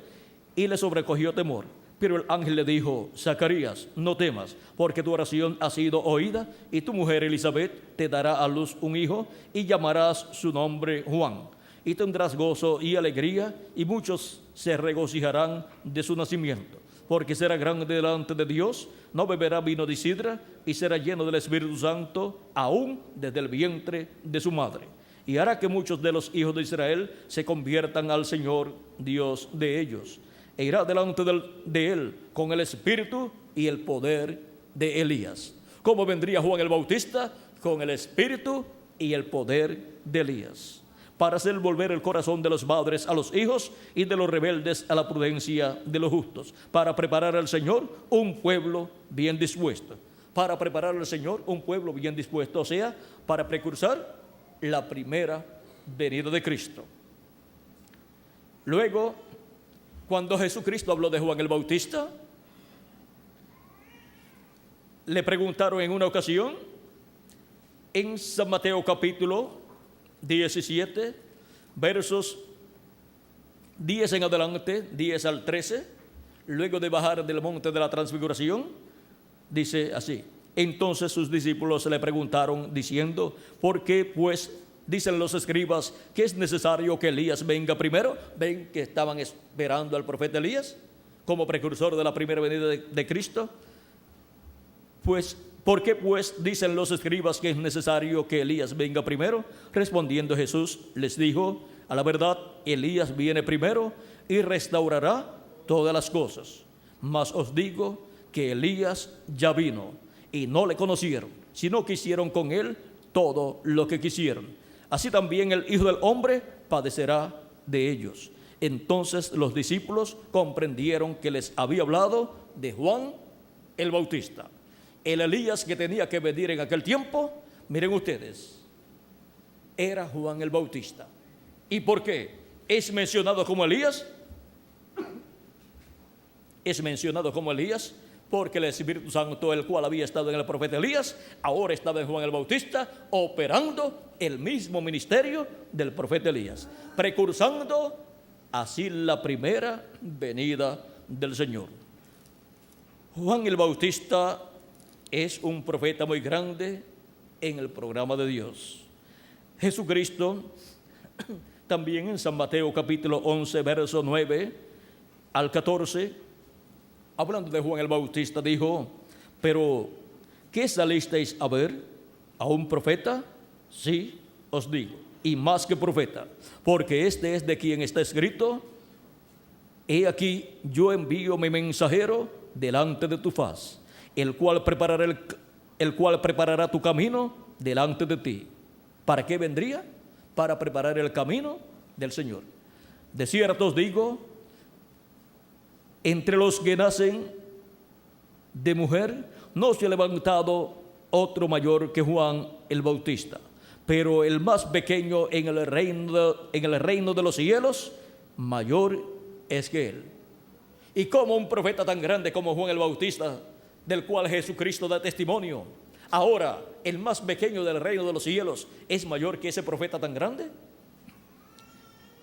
y le sobrecogió temor. Pero el ángel le dijo: Zacarías, no temas, porque tu oración ha sido oída, y tu mujer Elizabeth te dará a luz un hijo, y llamarás su nombre Juan. Y tendrás gozo y alegría, y muchos se regocijarán de su nacimiento, porque será grande delante de Dios, no beberá vino de sidra, y será lleno del Espíritu Santo, aún desde el vientre de su madre. Y hará que muchos de los hijos de Israel se conviertan al Señor, Dios de ellos. E irá delante de él con el Espíritu y el poder de Elías. ¿Cómo vendría Juan el Bautista? Con el Espíritu y el poder de Elías. para hacer volver el corazón de los padres a los hijos y de los rebeldes a la prudencia de los justos, para preparar al Señor un pueblo bien dispuesto. Para preparar al Señor un pueblo bien dispuesto, o sea, para precursar la primera venida de Cristo. Luego, cuando Jesucristo habló de Juan el Bautista, le preguntaron en una ocasión, en San Mateo capítulo 17, versos 10 en adelante, 10 al 13, luego de bajar del monte de la transfiguración, dice así: entonces sus discípulos le preguntaron diciendo, ¿por qué pues dicen los escribas que es necesario que Elías venga primero? Ven que estaban esperando al profeta Elías como precursor de la primera venida de Cristo. Pues, ¿por qué pues dicen los escribas que es necesario que Elías venga primero? Respondiendo Jesús les dijo, a la verdad, Elías viene primero y restaurará todas las cosas. Mas os digo que Elías ya vino y no le conocieron, sino que hicieron con él todo lo que quisieron. Así también el Hijo del Hombre padecerá de ellos. Entonces los discípulos comprendieron que les había hablado de Juan el Bautista. El Elías que tenía que venir en aquel tiempo, miren ustedes, era Juan el Bautista. ¿Y por qué es mencionado como Elías? Es mencionado como Elías porque el Espíritu Santo, el cual había estado en el profeta Elías, ahora estaba en Juan el Bautista, operando el mismo ministerio del profeta Elías, precursando así la primera venida del Señor. Juan el Bautista es un profeta muy grande en el programa de Dios. Jesucristo, también en San Mateo capítulo 11, verso 9 al 14, hablando de Juan el Bautista, dijo, pero ¿qué salisteis a ver? ¿A un profeta? Sí, os digo, y más que profeta, porque este es de quien está escrito, he aquí yo envío mi mensajero delante de tu faz, el cual preparará tu camino delante de ti. ¿Para qué vendría? Para preparar el camino del Señor. De cierto os digo, entre los que nacen de mujer no se ha levantado otro mayor que Juan el Bautista, pero el más pequeño en el reino de los cielos, mayor es que él. Y como un profeta tan grande como Juan el Bautista, del cual Jesucristo da testimonio, ahora el más pequeño del reino de los cielos es mayor que ese profeta tan grande,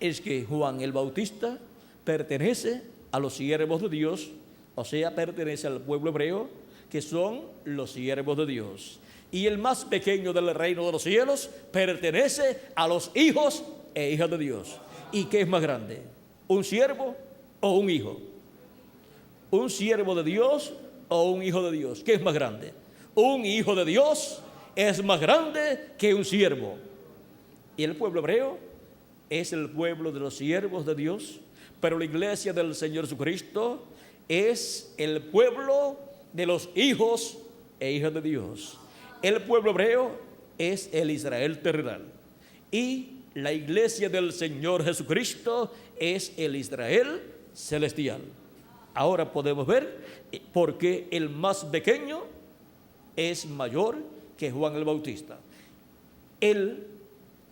es que Juan el Bautista pertenece a los siervos de Dios, o sea, pertenece al pueblo hebreo, que son los siervos de Dios. Y el más pequeño del reino de los cielos pertenece a los hijos e hijas de Dios. ¿Y qué es más grande? ¿Un siervo o un hijo? ¿Un siervo de Dios o un hijo de Dios? ¿Qué es más grande? Un hijo de Dios es más grande que un siervo. Y el pueblo hebreo es el pueblo de los siervos de Dios, pero la iglesia del Señor Jesucristo es el pueblo de los hijos e hijas de Dios. El pueblo hebreo es el Israel terrenal y la iglesia del Señor Jesucristo es el Israel celestial. Ahora podemos ver por qué el más pequeño es mayor que Juan el Bautista. El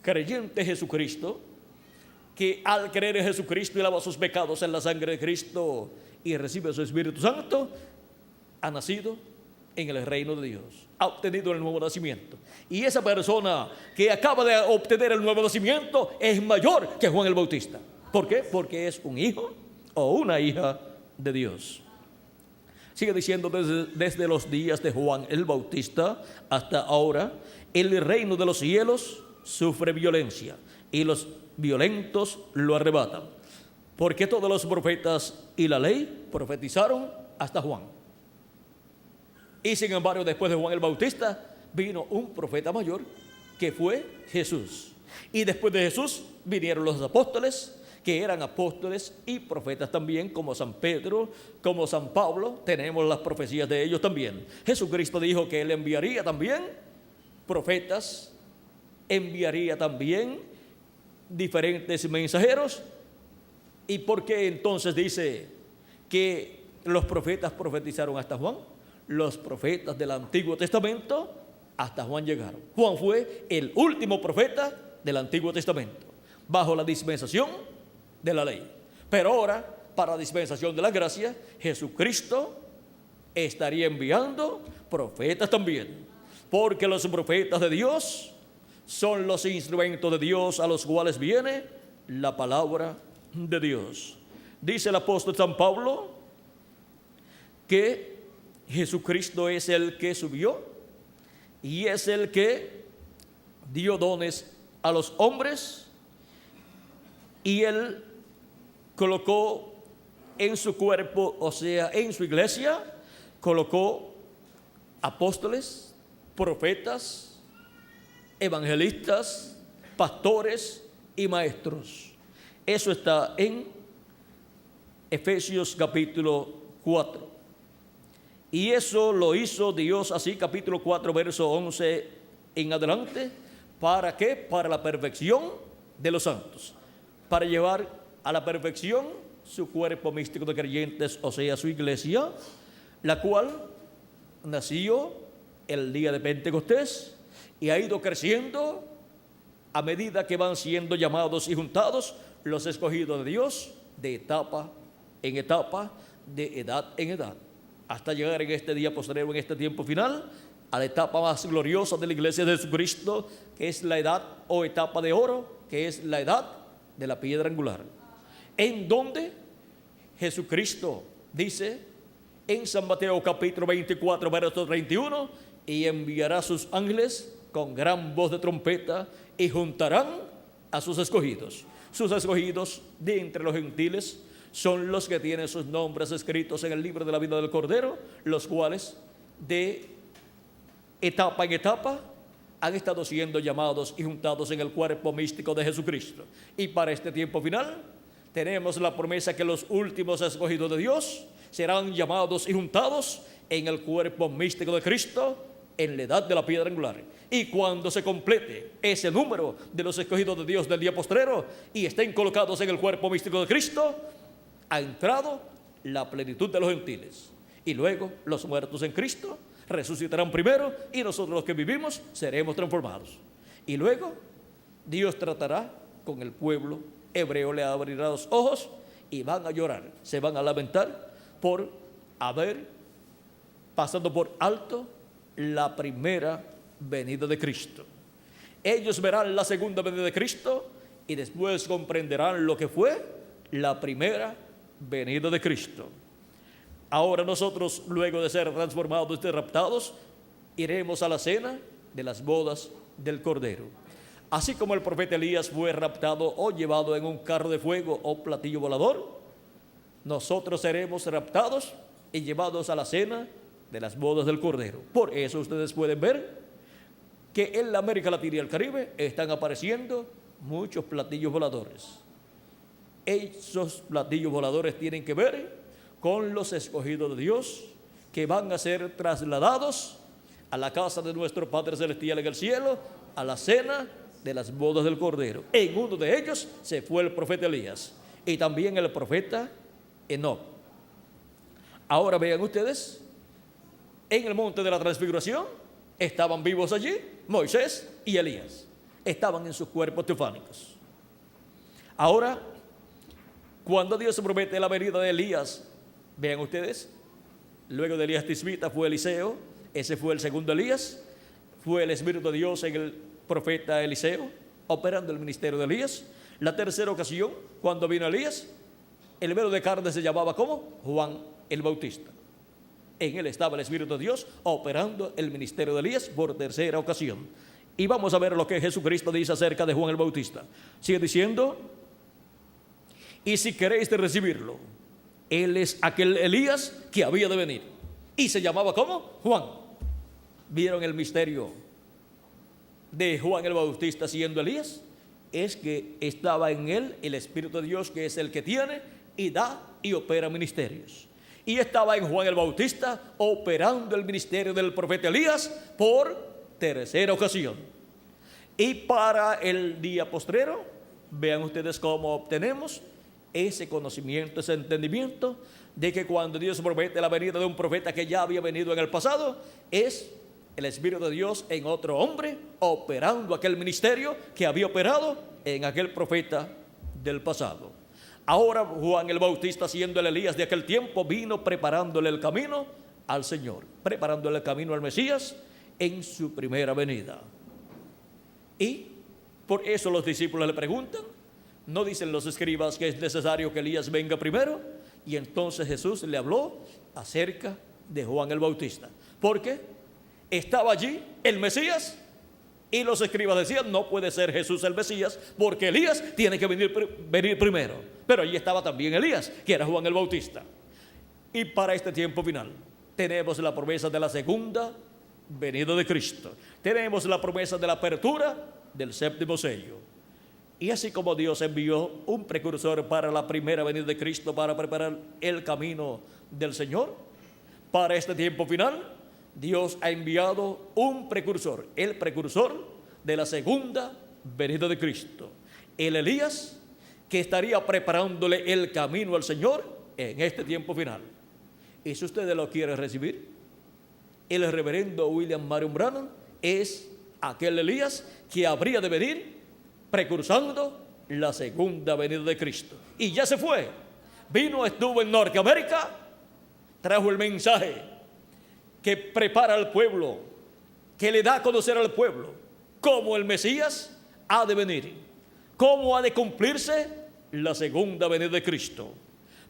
creyente Jesucristo, que al creer en Jesucristo y lava sus pecados en la sangre de Cristo y recibe su Espíritu Santo, ha nacido en el reino de Dios, ha obtenido el nuevo nacimiento. Y esa persona que acaba de obtener el nuevo nacimiento es mayor que Juan el Bautista. ¿Por qué? Porque es un hijo o una hija de Dios. Sigue diciendo, desde los días de Juan el Bautista hasta ahora, el reino de los cielos sufre violencia y los violentos lo arrebatan. Porque todos los profetas y la ley profetizaron hasta Juan. Y sin embargo, después de Juan el Bautista, vino un profeta mayor, que fue Jesús. Y después de Jesús vinieron los apóstoles, que eran apóstoles y profetas también, como San Pedro, como San Pablo. Tenemos las profecías de ellos también. Jesucristo dijo que Él enviaría también profetas, enviaría también diferentes mensajeros. ¿Y por qué entonces dice que los profetas profetizaron hasta Juan? Los profetas del Antiguo Testamento hasta Juan llegaron. Juan fue el último profeta del Antiguo Testamento, bajo la dispensación de la ley. Pero ahora, para la dispensación de la gracia, Jesucristo estaría enviando profetas también, porque los profetas de Dios son los instrumentos de Dios a los cuales viene la palabra de Dios. Dice el apóstol San Pablo que Jesucristo es el que subió y es el que dio dones a los hombres, y Él colocó en su cuerpo, o sea, en su iglesia, colocó apóstoles, profetas, evangelistas, pastores y maestros. Eso está en Efesios capítulo 4. Y eso lo hizo Dios así, capítulo 4, verso 11 en adelante. ¿Para qué? Para la perfección de los santos. Para llevar a la perfección su cuerpo místico de creyentes, o sea, su iglesia, la cual nació el día de Pentecostés y ha ido creciendo a medida que van siendo llamados y juntados los escogidos de Dios, de etapa en etapa, de edad en edad, hasta llegar en este día postrero, en este tiempo final, a la etapa más gloriosa de la iglesia de Jesucristo, que es la edad o etapa de oro, que es la edad de la piedra angular, en donde Jesucristo dice en San Mateo capítulo 24, verso 31, y enviará a sus ángeles con gran voz de trompeta y juntarán a sus escogidos. Sus escogidos de entre los gentiles son los que tienen sus nombres escritos en el libro de la vida del Cordero, los cuales de etapa en etapa han estado siendo llamados y juntados en el cuerpo místico de Jesucristo. Y para este tiempo final tenemos la promesa que los últimos escogidos de Dios serán llamados y juntados en el cuerpo místico de Cristo en la edad de la piedra angular. Y cuando se complete ese número de los escogidos de Dios del día postrero y estén colocados en el cuerpo místico de Cristo, ha entrado la plenitud de los gentiles. Y luego los muertos en Cristo resucitarán primero y nosotros los que vivimos seremos transformados. Y luego Dios tratará con el pueblo hebreo, le abrirá los ojos y van a llorar, se van a lamentar por haber pasado por alto la primera venida de Cristo. Ellos verán la segunda venida de Cristo y después comprenderán lo que fue la primera venida de Cristo. Ahora nosotros, luego de ser transformados y raptados, iremos a la cena de las bodas del Cordero. Así como el profeta Elías fue raptado o llevado en un carro de fuego o platillo volador, nosotros seremos raptados y llevados a la cena de las bodas del Cordero. Por eso ustedes pueden ver que en la América Latina y el Caribe están apareciendo muchos platillos voladores. Esos platillos voladores tienen que ver con los escogidos de Dios que van a ser trasladados a la casa de nuestro Padre Celestial en el cielo, a la cena de las bodas del Cordero. En uno de ellos se fue el profeta Elías y también el profeta Enoc. Ahora vean ustedes, en el monte de la transfiguración estaban vivos allí Moisés y Elías, estaban en sus cuerpos teofánicos. Ahora, cuando Dios promete la venida de Elías, vean ustedes, luego de Elías Tisbita fue Eliseo, ese fue el segundo Elías, fue el Espíritu de Dios en el profeta Eliseo, operando el ministerio de Elías. La tercera ocasión, cuando vino Elías, el velo de carne se llamaba ¿cómo? Juan el Bautista. En él estaba el Espíritu de Dios operando el ministerio de Elías por tercera ocasión. Y vamos a ver lo que Jesucristo dice acerca de Juan el Bautista. Sigue diciendo, y si queréis de recibirlo, él es aquel Elías que había de venir. Y se llamaba ¿cómo? Juan. ¿Vieron el misterio de Juan el Bautista siendo Elías? Es que estaba en él el Espíritu de Dios, que es el que tiene y da y opera ministerios. Y estaba en Juan el Bautista operando el ministerio del profeta Elías por tercera ocasión. Y para el día postrero, vean ustedes cómo obtenemos ese conocimiento, ese entendimiento de que cuando Dios promete la venida de un profeta que ya había venido en el pasado, es el Espíritu de Dios en otro hombre operando aquel ministerio que había operado en aquel profeta del pasado. Ahora Juan el Bautista, siendo el Elías de aquel tiempo, vino preparándole el camino al Señor, preparándole el camino al Mesías en su primera venida. Y por eso los discípulos le preguntan, ¿no dicen los escribas que es necesario que Elías venga primero? Y entonces Jesús le habló acerca de Juan el Bautista, porque estaba allí el Mesías y los escribas decían, no puede ser Jesús el Mesías porque Elías tiene que venir primero. Pero allí estaba también Elías, que era Juan el Bautista. Y para este tiempo final tenemos la promesa de la segunda venida de Cristo. Tenemos la promesa de la apertura del séptimo sello. Y así como Dios envió un precursor para la primera venida de Cristo para preparar el camino del Señor, para este tiempo final, Dios ha enviado un precursor, el precursor de la segunda venida de Cristo, el Elías, que estaría preparándole el camino al Señor en este tiempo final. Y si ustedes lo quieren recibir, el reverendo William Marion Branham es aquel Elías que habría de venir precursando la segunda venida de Cristo. Y ya se fue, vino, estuvo en Norteamérica, trajo el mensaje que prepara al pueblo, que le da a conocer al pueblo cómo el Mesías ha de venir, cómo ha de cumplirse la segunda venida de Cristo.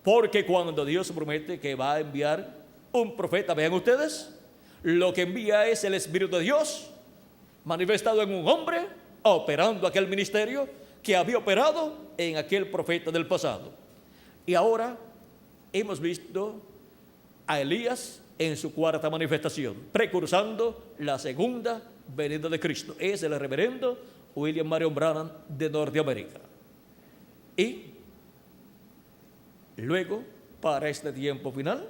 Porque cuando Dios promete que va a enviar un profeta, vean ustedes, lo que envía es el Espíritu de Dios manifestado en un hombre, operando aquel ministerio que había operado en aquel profeta del pasado. Y ahora hemos visto a Elías en su cuarta manifestación, precursando la segunda venida de Cristo. Es el reverendo William Marion Branham de Norteamérica. Y luego, para este tiempo final,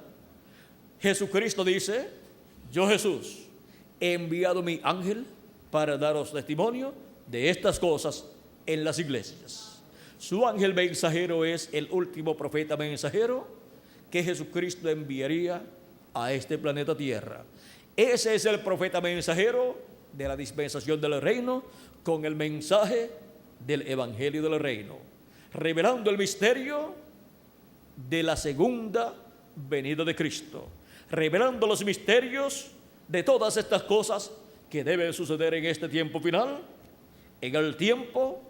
Jesucristo dice, yo Jesús he enviado mi ángel para daros testimonio de estas cosas en las iglesias. Su ángel mensajero es el último profeta mensajero que Jesucristo enviaría a este planeta Tierra. Ese es el profeta mensajero de la dispensación del reino con el mensaje del evangelio del reino, revelando el misterio de la segunda venida de Cristo, revelando los misterios de todas estas cosas que deben suceder en este tiempo final, en el tiempo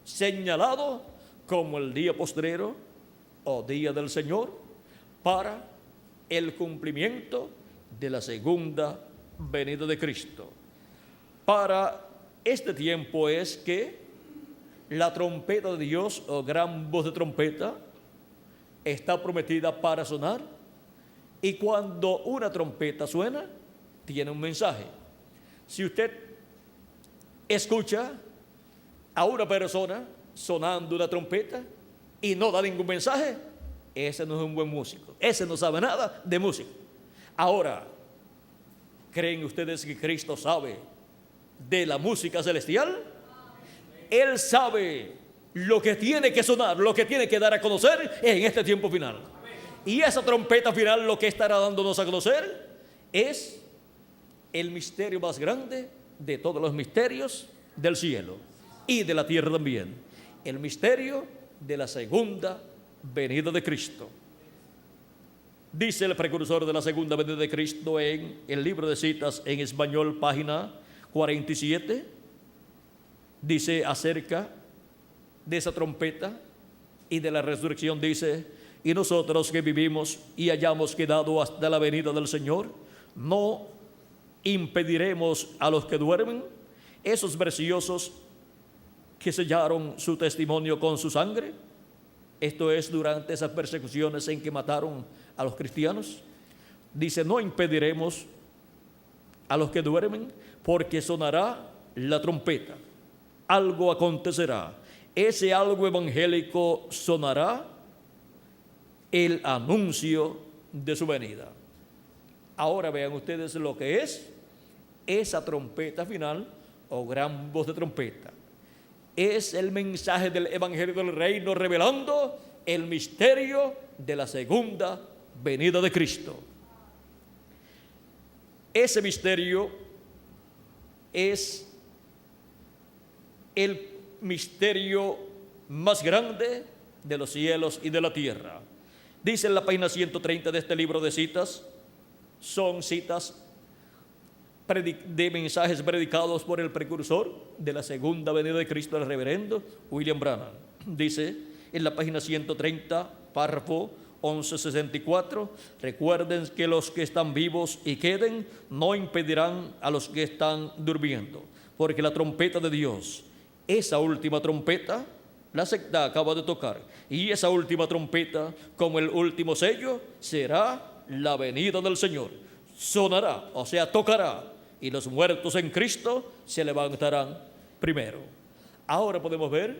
señalado como el día postrero o día del Señor, para el cumplimiento de la segunda venida de Cristo. Para este tiempo es que la trompeta de Dios o gran voz de trompeta está prometida para sonar, y cuando una trompeta suena, tiene un mensaje. Si usted escucha a una persona sonando una trompeta y no da ningún mensaje, ese no es un buen músico, ese no sabe nada de música. Ahora, ¿creen ustedes que Cristo sabe de la música celestial? Él sabe lo que tiene que sonar, lo que tiene que dar a conocer en este tiempo final. Y esa trompeta final lo que estará dándonos a conocer es el misterio más grande de todos los misterios del cielo y de la tierra también, el misterio de la segunda venida de Cristo. Dice el precursor de la segunda venida de Cristo en el libro de citas en español, página 47, dice acerca de esa trompeta y de la resurrección, dice, y nosotros que vivimos y hayamos quedado hasta la venida del Señor, no impediremos a los que duermen, esos preciosos que sellaron su testimonio con su sangre. Esto es durante esas persecuciones en que mataron a los cristianos. Dice, no impediremos a los que duermen, porque sonará la trompeta, algo acontecerá, ese algo evangélico sonará, el anuncio de su venida. Ahora vean ustedes lo que es esa trompeta final o gran voz de trompeta. es el mensaje del Evangelio del Reino revelando el misterio de la segunda venida de Cristo. Ese misterio es el misterio más grande de los cielos y de la tierra. Dice en la página 130 de este libro de citas, son citas de mensajes predicados por el precursor de la segunda venida de Cristo, el reverendo William Branham. Dice en la página 130, párrafo 1164, recuerden que los que están vivos y queden no impedirán a los que están durmiendo, porque la trompeta de Dios, esa última trompeta, la secta acaba de tocar, y esa última trompeta, como el último sello, será la venida del Señor. Sonará, o sea, tocará, y los muertos en Cristo se levantarán primero. Ahora podemos ver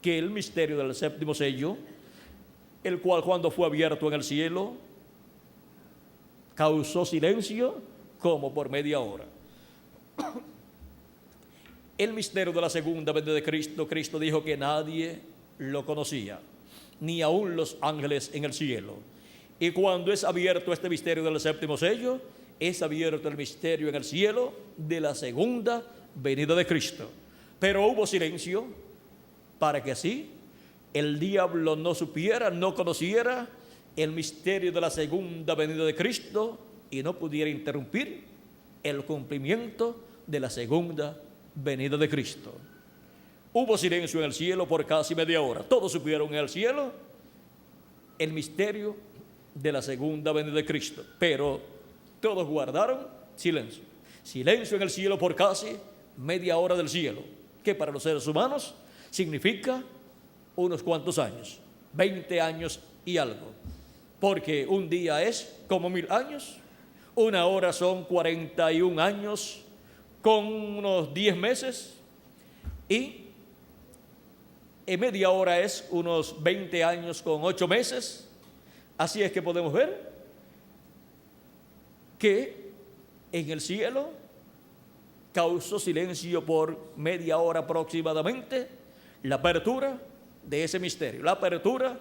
que el misterio del séptimo sello, el cual cuando fue abierto en el cielo, causó silencio como por media hora. El misterio de la segunda venida de Cristo, Cristo dijo que nadie lo conocía, ni aun los ángeles en el cielo. Y cuando es abierto este misterio del séptimo sello, es abierto el misterio en el cielo de la segunda venida de Cristo. Pero hubo silencio para que así el diablo no supiera, no conociera el misterio de la segunda venida de Cristo y no pudiera interrumpir el cumplimiento de la segunda venida de Cristo. Hubo silencio en el cielo por casi media hora. Todos supieron en el cielo el misterio de la segunda venida de Cristo, pero todos guardaron silencio. Silencio en el cielo por casi media hora del cielo, que para los seres humanos significa unos cuantos años, 20 años y algo, porque un día es como 1000 años, una hora son 41 años con unos 10 meses, y en media hora es unos 20 años con 8 meses. Así es que podemos ver que en el cielo causó silencio por media hora aproximadamente la apertura de ese misterio, la apertura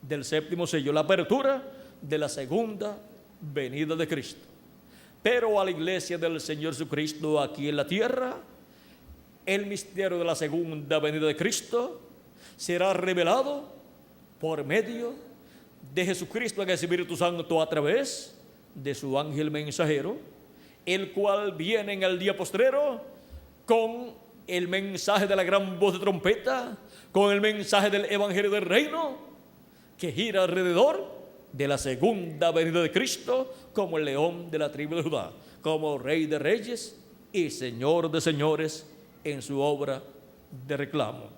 del séptimo sello, la apertura de la segunda venida de Cristo. Pero a la iglesia del Señor Jesucristo aquí en la tierra, el misterio de la segunda venida de Cristo será revelado por medio de Jesucristo en el Espíritu Santo a través de su ángel mensajero, el cual viene en el día postrero con el mensaje de la gran voz de trompeta, con el mensaje del Evangelio del Reino, que gira alrededor de la segunda venida de Cristo como el león de la tribu de Judá, como Rey de reyes y Señor de señores en su obra de reclamo.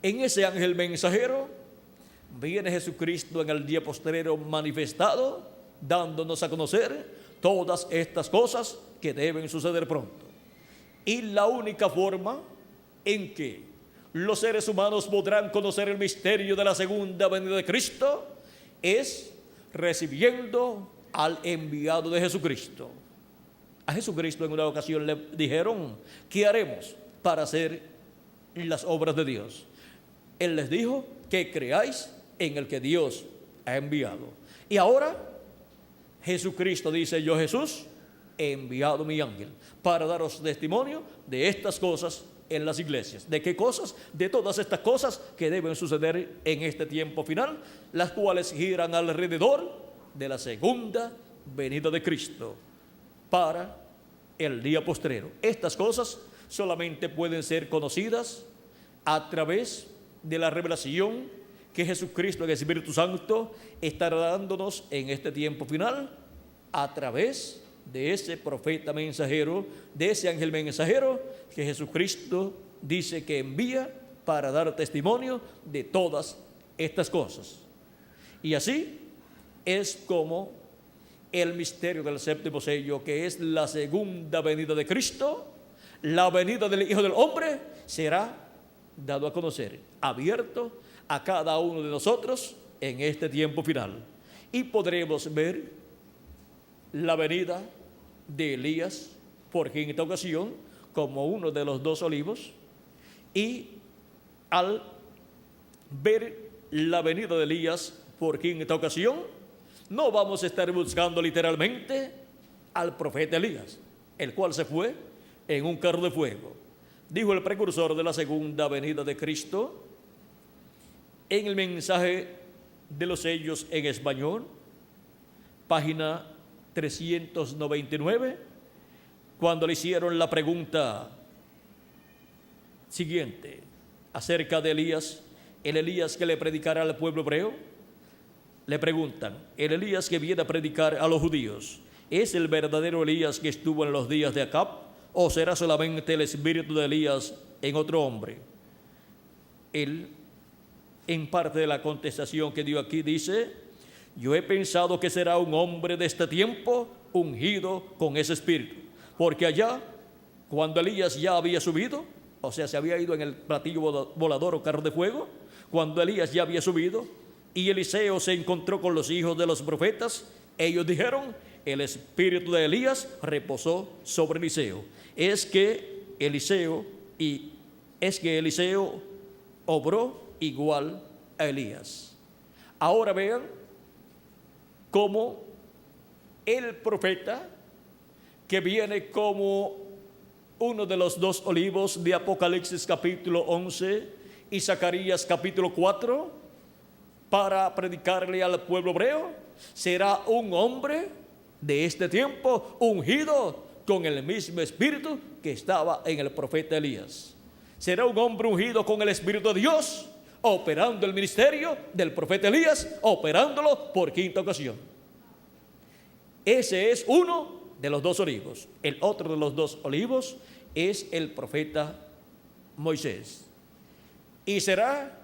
En ese ángel mensajero viene Jesucristo en el día postrero manifestado, dándonos a conocer todas estas cosas que deben suceder pronto. Y la única forma en que los seres humanos podrán conocer el misterio de la segunda venida de Cristo es recibiendo al enviado de Jesucristo. A Jesucristo en una ocasión le dijeron: ¿qué haremos para hacer las obras de Dios? Él les dijo: que creáis en el que Dios ha enviado. Y ahora Jesucristo dice: yo, Jesús, he enviado mi ángel para daros testimonio de estas cosas en las iglesias. ¿De qué cosas? De todas estas cosas que deben suceder en este tiempo final, las cuales giran alrededor de la segunda venida de Cristo para el día postrero. Estas cosas solamente pueden ser conocidas a través de la revelación que Jesucristo, el Espíritu Santo, estará dándonos en este tiempo final a través de ese profeta mensajero, de ese ángel mensajero que Jesucristo dice que envía para dar testimonio de todas estas cosas. Y así es como el misterio del séptimo sello, que es la segunda venida de Cristo, la venida del Hijo del Hombre, será dado a conocer, abierto a cada uno de nosotros en este tiempo final. Y podremos ver la venida de Elías por quinta ocasión, como uno de los dos olivos, y al ver la venida de Elías por quinta ocasión, no vamos a estar buscando literalmente al profeta Elías, el cual se fue en un carro de fuego. Dijo el precursor de la segunda venida de Cristo en el mensaje de los sellos en español, página 399, cuando le hicieron la pregunta siguiente acerca de Elías, el Elías que le predicará al pueblo hebreo. Le preguntan, el Elías que viene a predicar a los judíos, ¿es el verdadero Elías que estuvo en los días de Acab, o será solamente el espíritu de Elías en otro hombre? Él, en parte de la contestación que dio aquí, dice, yo he pensado que será un hombre de este tiempo ungido con ese espíritu, porque allá, cuando Elías ya había subido, o sea, se había ido en el platillo volador o carro de fuego, cuando Elías ya había subido y Eliseo se encontró con los hijos de los profetas, ellos dijeron, el espíritu de Elías reposó sobre Eliseo. Es que Eliseo obró igual a Elías. Ahora vean cómo el profeta que viene como uno de los dos olivos de Apocalipsis capítulo 11 y Zacarías capítulo 4 para predicarle al pueblo hebreo, será un hombre de este tiempo ungido con el mismo espíritu que estaba en el profeta Elías. Será un hombre ungido con el espíritu de Dios, operando el ministerio del profeta Elías, operándolo por quinta ocasión. Ese es uno de los dos olivos. El otro de los dos olivos es el profeta Moisés. Y será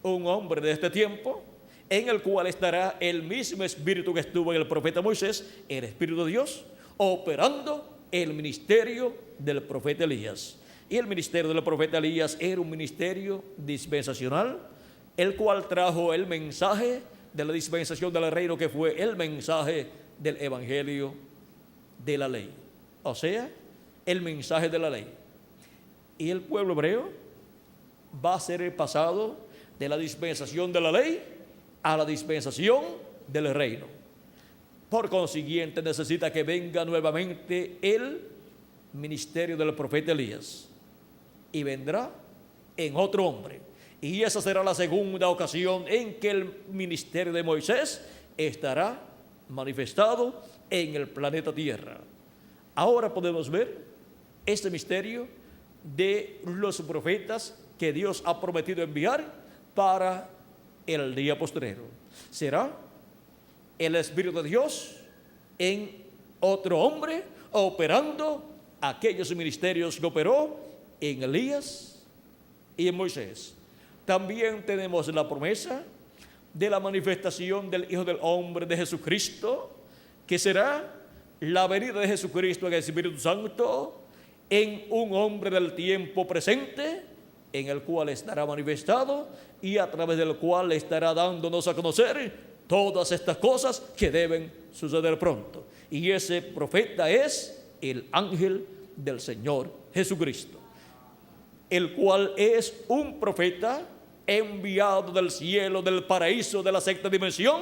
un hombre de este tiempo en el cual estará el mismo espíritu que estuvo en el profeta Moisés, el espíritu de Dios, operando el ministerio del profeta Elías. Y el ministerio del profeta Elías era un ministerio dispensacional, el cual trajo el mensaje de la dispensación del reino, que fue el mensaje del evangelio de la ley, o sea, el mensaje de la ley. Y el pueblo hebreo va a ser el pasado de la dispensación de la ley a la dispensación del reino. Por consiguiente, necesita que venga nuevamente el ministerio del profeta Elías, y vendrá en otro hombre. Y esa será la segunda ocasión en que el ministerio de Moisés estará manifestado en el planeta Tierra. Ahora podemos ver este misterio de los profetas que Dios ha prometido enviar para el día postrero. Será el Espíritu de Dios en otro hombre, operando aquellos ministerios que operó en Elías y en Moisés. También tenemos la promesa de la manifestación del Hijo del Hombre, de Jesucristo, que será la venida de Jesucristo en el Espíritu Santo en un hombre del tiempo presente, en el cual estará manifestado y a través del cual estará dándonos a conocer todas estas cosas que deben suceder pronto. Y ese profeta es el ángel del Señor Jesucristo, el cual es un profeta enviado del cielo, del paraíso, de la sexta dimensión,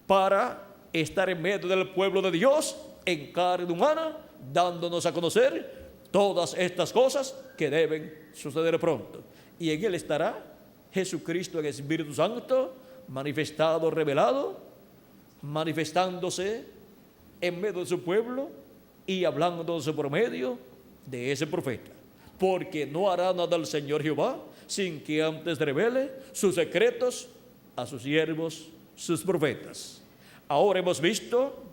para estar en medio del pueblo de Dios en carne humana, dándonos a conocer todas estas cosas que deben suceder pronto. Y en él estará Jesucristo en el Espíritu Santo, manifestado, revelado, manifestándose en medio de su pueblo y hablándonos por medio de ese profeta. Porque no hará nada el Señor Jehová sin que antes revele sus secretos a sus siervos, sus profetas. Ahora hemos visto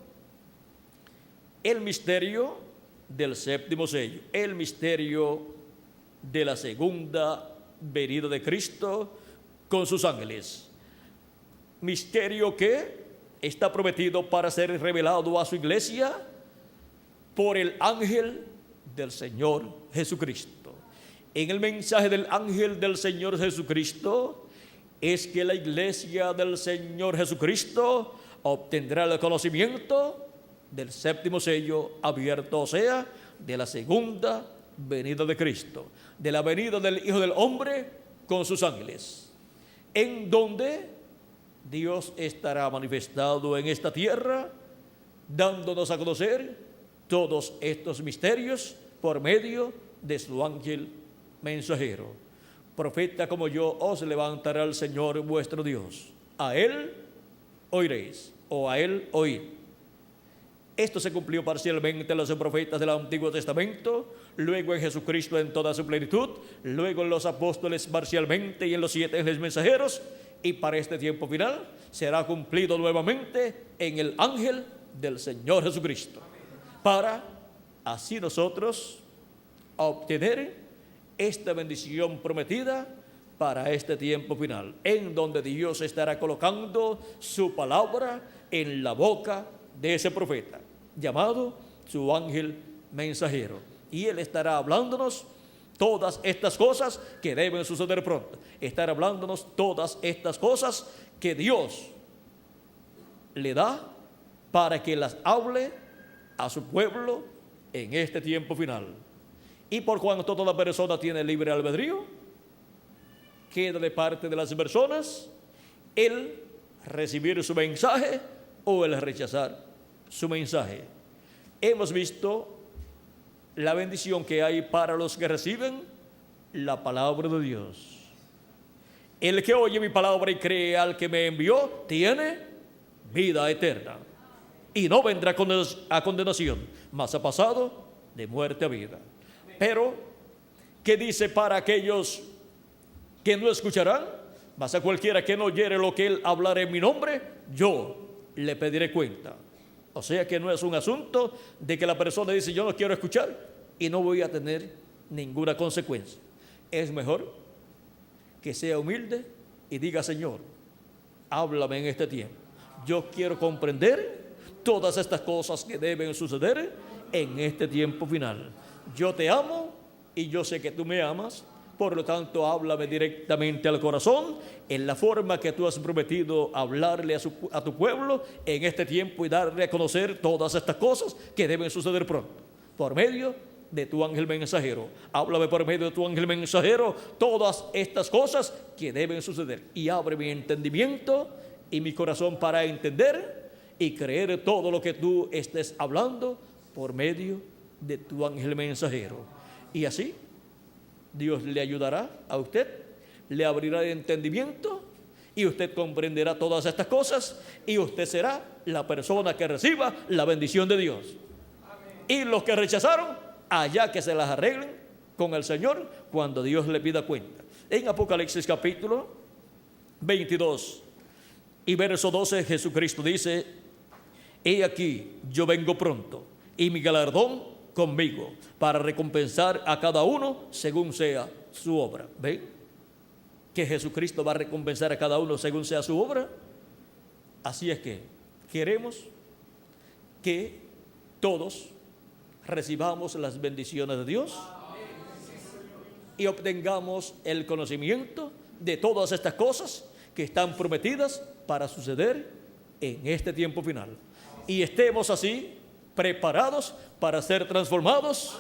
el misterio del séptimo sello, el misterio de la segunda venida de Cristo con sus ángeles. Misterio que está prometido para ser revelado a su iglesia por el ángel del Señor Jesucristo. En el mensaje del ángel del Señor Jesucristo es que la iglesia del Señor Jesucristo obtendrá el conocimiento del séptimo sello abierto, o sea, de la segunda venida de Cristo, de la venida del Hijo del Hombre con sus ángeles, en donde Dios estará manifestado en esta tierra, dándonos a conocer todos estos misterios por medio de su ángel mensajero. Profeta como yo os levantará el Señor vuestro Dios. A Él oiréis, o a Él oíd. Esto se cumplió parcialmente en los profetas del Antiguo Testamento, luego en Jesucristo en toda su plenitud, luego en los apóstoles parcialmente y en los 7 ángeles mensajeros, y para este tiempo final será cumplido nuevamente en el ángel del Señor Jesucristo, para así nosotros obtener esta bendición prometida para este tiempo final, en donde Dios estará colocando su palabra en la boca de ese profeta, llamado su ángel mensajero. Y él estará hablándonos todas estas cosas que deben suceder pronto. Estará hablándonos todas estas cosas que Dios le da para que las hable a su pueblo en este tiempo final. Y por cuanto toda persona tiene libre albedrío, queda de parte de las personas el recibir su mensaje o el rechazar su mensaje. Hemos visto la bendición que hay para los que reciben la palabra de Dios. El que oye mi palabra y cree al que me envió tiene vida eterna y no vendrá a condenación, mas ha pasado de muerte a vida. Pero, ¿qué dice para aquellos que no escucharán? Mas a cualquiera que no oyere lo que él hablará en mi nombre, yo le pediré cuenta. O sea que no es un asunto de que la persona dice yo no quiero escuchar y no voy a tener ninguna consecuencia. Es mejor que sea humilde y diga: Señor, háblame en este tiempo. Yo quiero comprender todas estas cosas que deben suceder en este tiempo final. Yo te amo y yo sé que tú me amas. Por lo tanto, háblame directamente al corazón en la forma que tú has prometido hablarle a tu pueblo en este tiempo y darle a conocer todas estas cosas que deben suceder pronto, por medio de tu ángel mensajero. Háblame por medio de tu ángel mensajero todas estas cosas que deben suceder y abre mi entendimiento y mi corazón para entender y creer todo lo que tú estés hablando por medio de tu ángel mensajero. Y así Dios le ayudará a usted, le abrirá el entendimiento y usted comprenderá todas estas cosas y usted será la persona que reciba la bendición de Dios. Y los que rechazaron, allá que se las arreglen con el Señor cuando Dios le pida cuenta. En Apocalipsis capítulo 22 y verso 12, Jesucristo dice: he aquí, yo vengo pronto y mi galardón conmigo para recompensar a cada uno según sea su obra. ¿Ven? Que Jesucristo va a recompensar a cada uno según sea su obra. Así es que queremos que todos recibamos las bendiciones de Dios y obtengamos el conocimiento de todas estas cosas que están prometidas para suceder en este tiempo final. Y estemos así preparados para ser transformados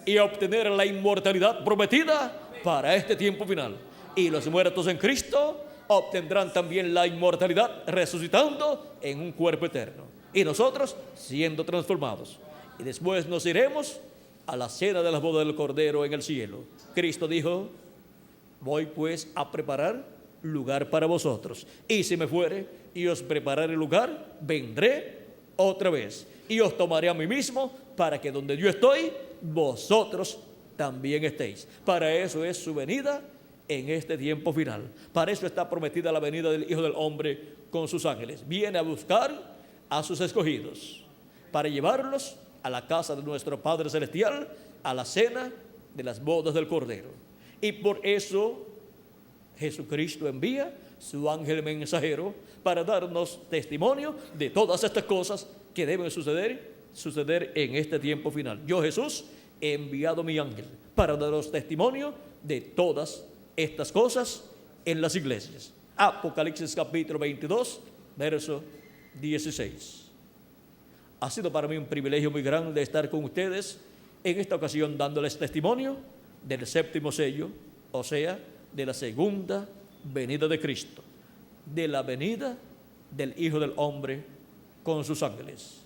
y obtener la inmortalidad prometida para este tiempo final. Y los muertos en Cristo obtendrán también la inmortalidad resucitando en un cuerpo eterno. Y nosotros siendo transformados. Y después nos iremos a la cena de las bodas del Cordero en el cielo. Cristo dijo: voy pues a preparar lugar para vosotros. Y si me fuere y os prepararé lugar, vendré otra vez y os tomaré a mí mismo, para que donde yo estoy, vosotros también estéis. Para eso es su venida en este tiempo final. Para eso está prometida la venida del Hijo del Hombre con sus ángeles. Viene a buscar a sus escogidos para llevarlos a la casa de nuestro Padre Celestial, a la cena de las bodas del Cordero. Y por eso Jesucristo envía su ángel mensajero para darnos testimonio de todas estas cosas que deben suceder en este tiempo final. Yo, Jesús, he enviado mi ángel para daros testimonio de todas estas cosas en las iglesias. Apocalipsis capítulo 22, verso 16. Ha sido para mí un privilegio muy grande estar con ustedes en esta ocasión dándoles testimonio del séptimo sello, o sea, de la segunda venida de Cristo, de la venida del Hijo del Hombre con sus ángeles.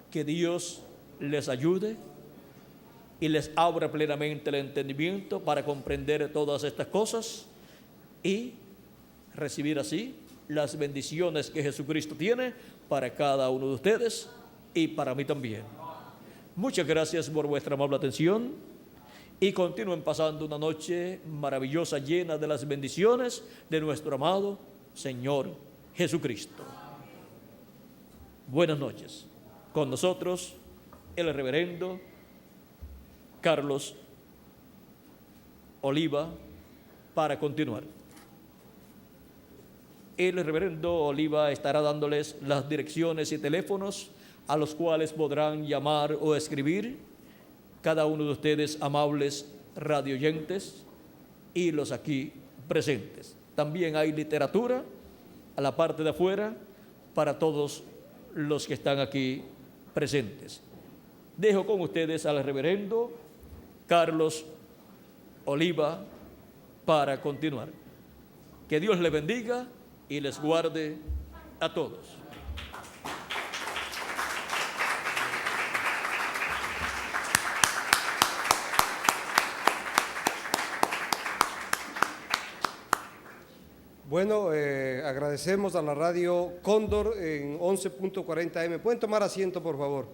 Que Dios les ayude y les abra plenamente el entendimiento para comprender todas estas cosas y recibir así las bendiciones que Jesucristo tiene para cada uno de ustedes y para mí también. Muchas gracias por vuestra amable atención y continúen pasando una noche maravillosa llena de las bendiciones de nuestro amado Señor Jesucristo. Buenas noches. Con nosotros el reverendo Carlos Oliva para continuar. El reverendo Oliva estará dándoles las direcciones y teléfonos a los cuales podrán llamar o escribir cada uno de ustedes, amables radioyentes y los aquí presentes. También hay literatura a la parte de afuera para todos los que están aquí presentes. Dejo con ustedes al reverendo Carlos Oliva para continuar. Que Dios les bendiga y les guarde a todos. Bueno, agradecemos a la radio Cóndor en 11.40 AM. ¿Pueden tomar asiento, por favor?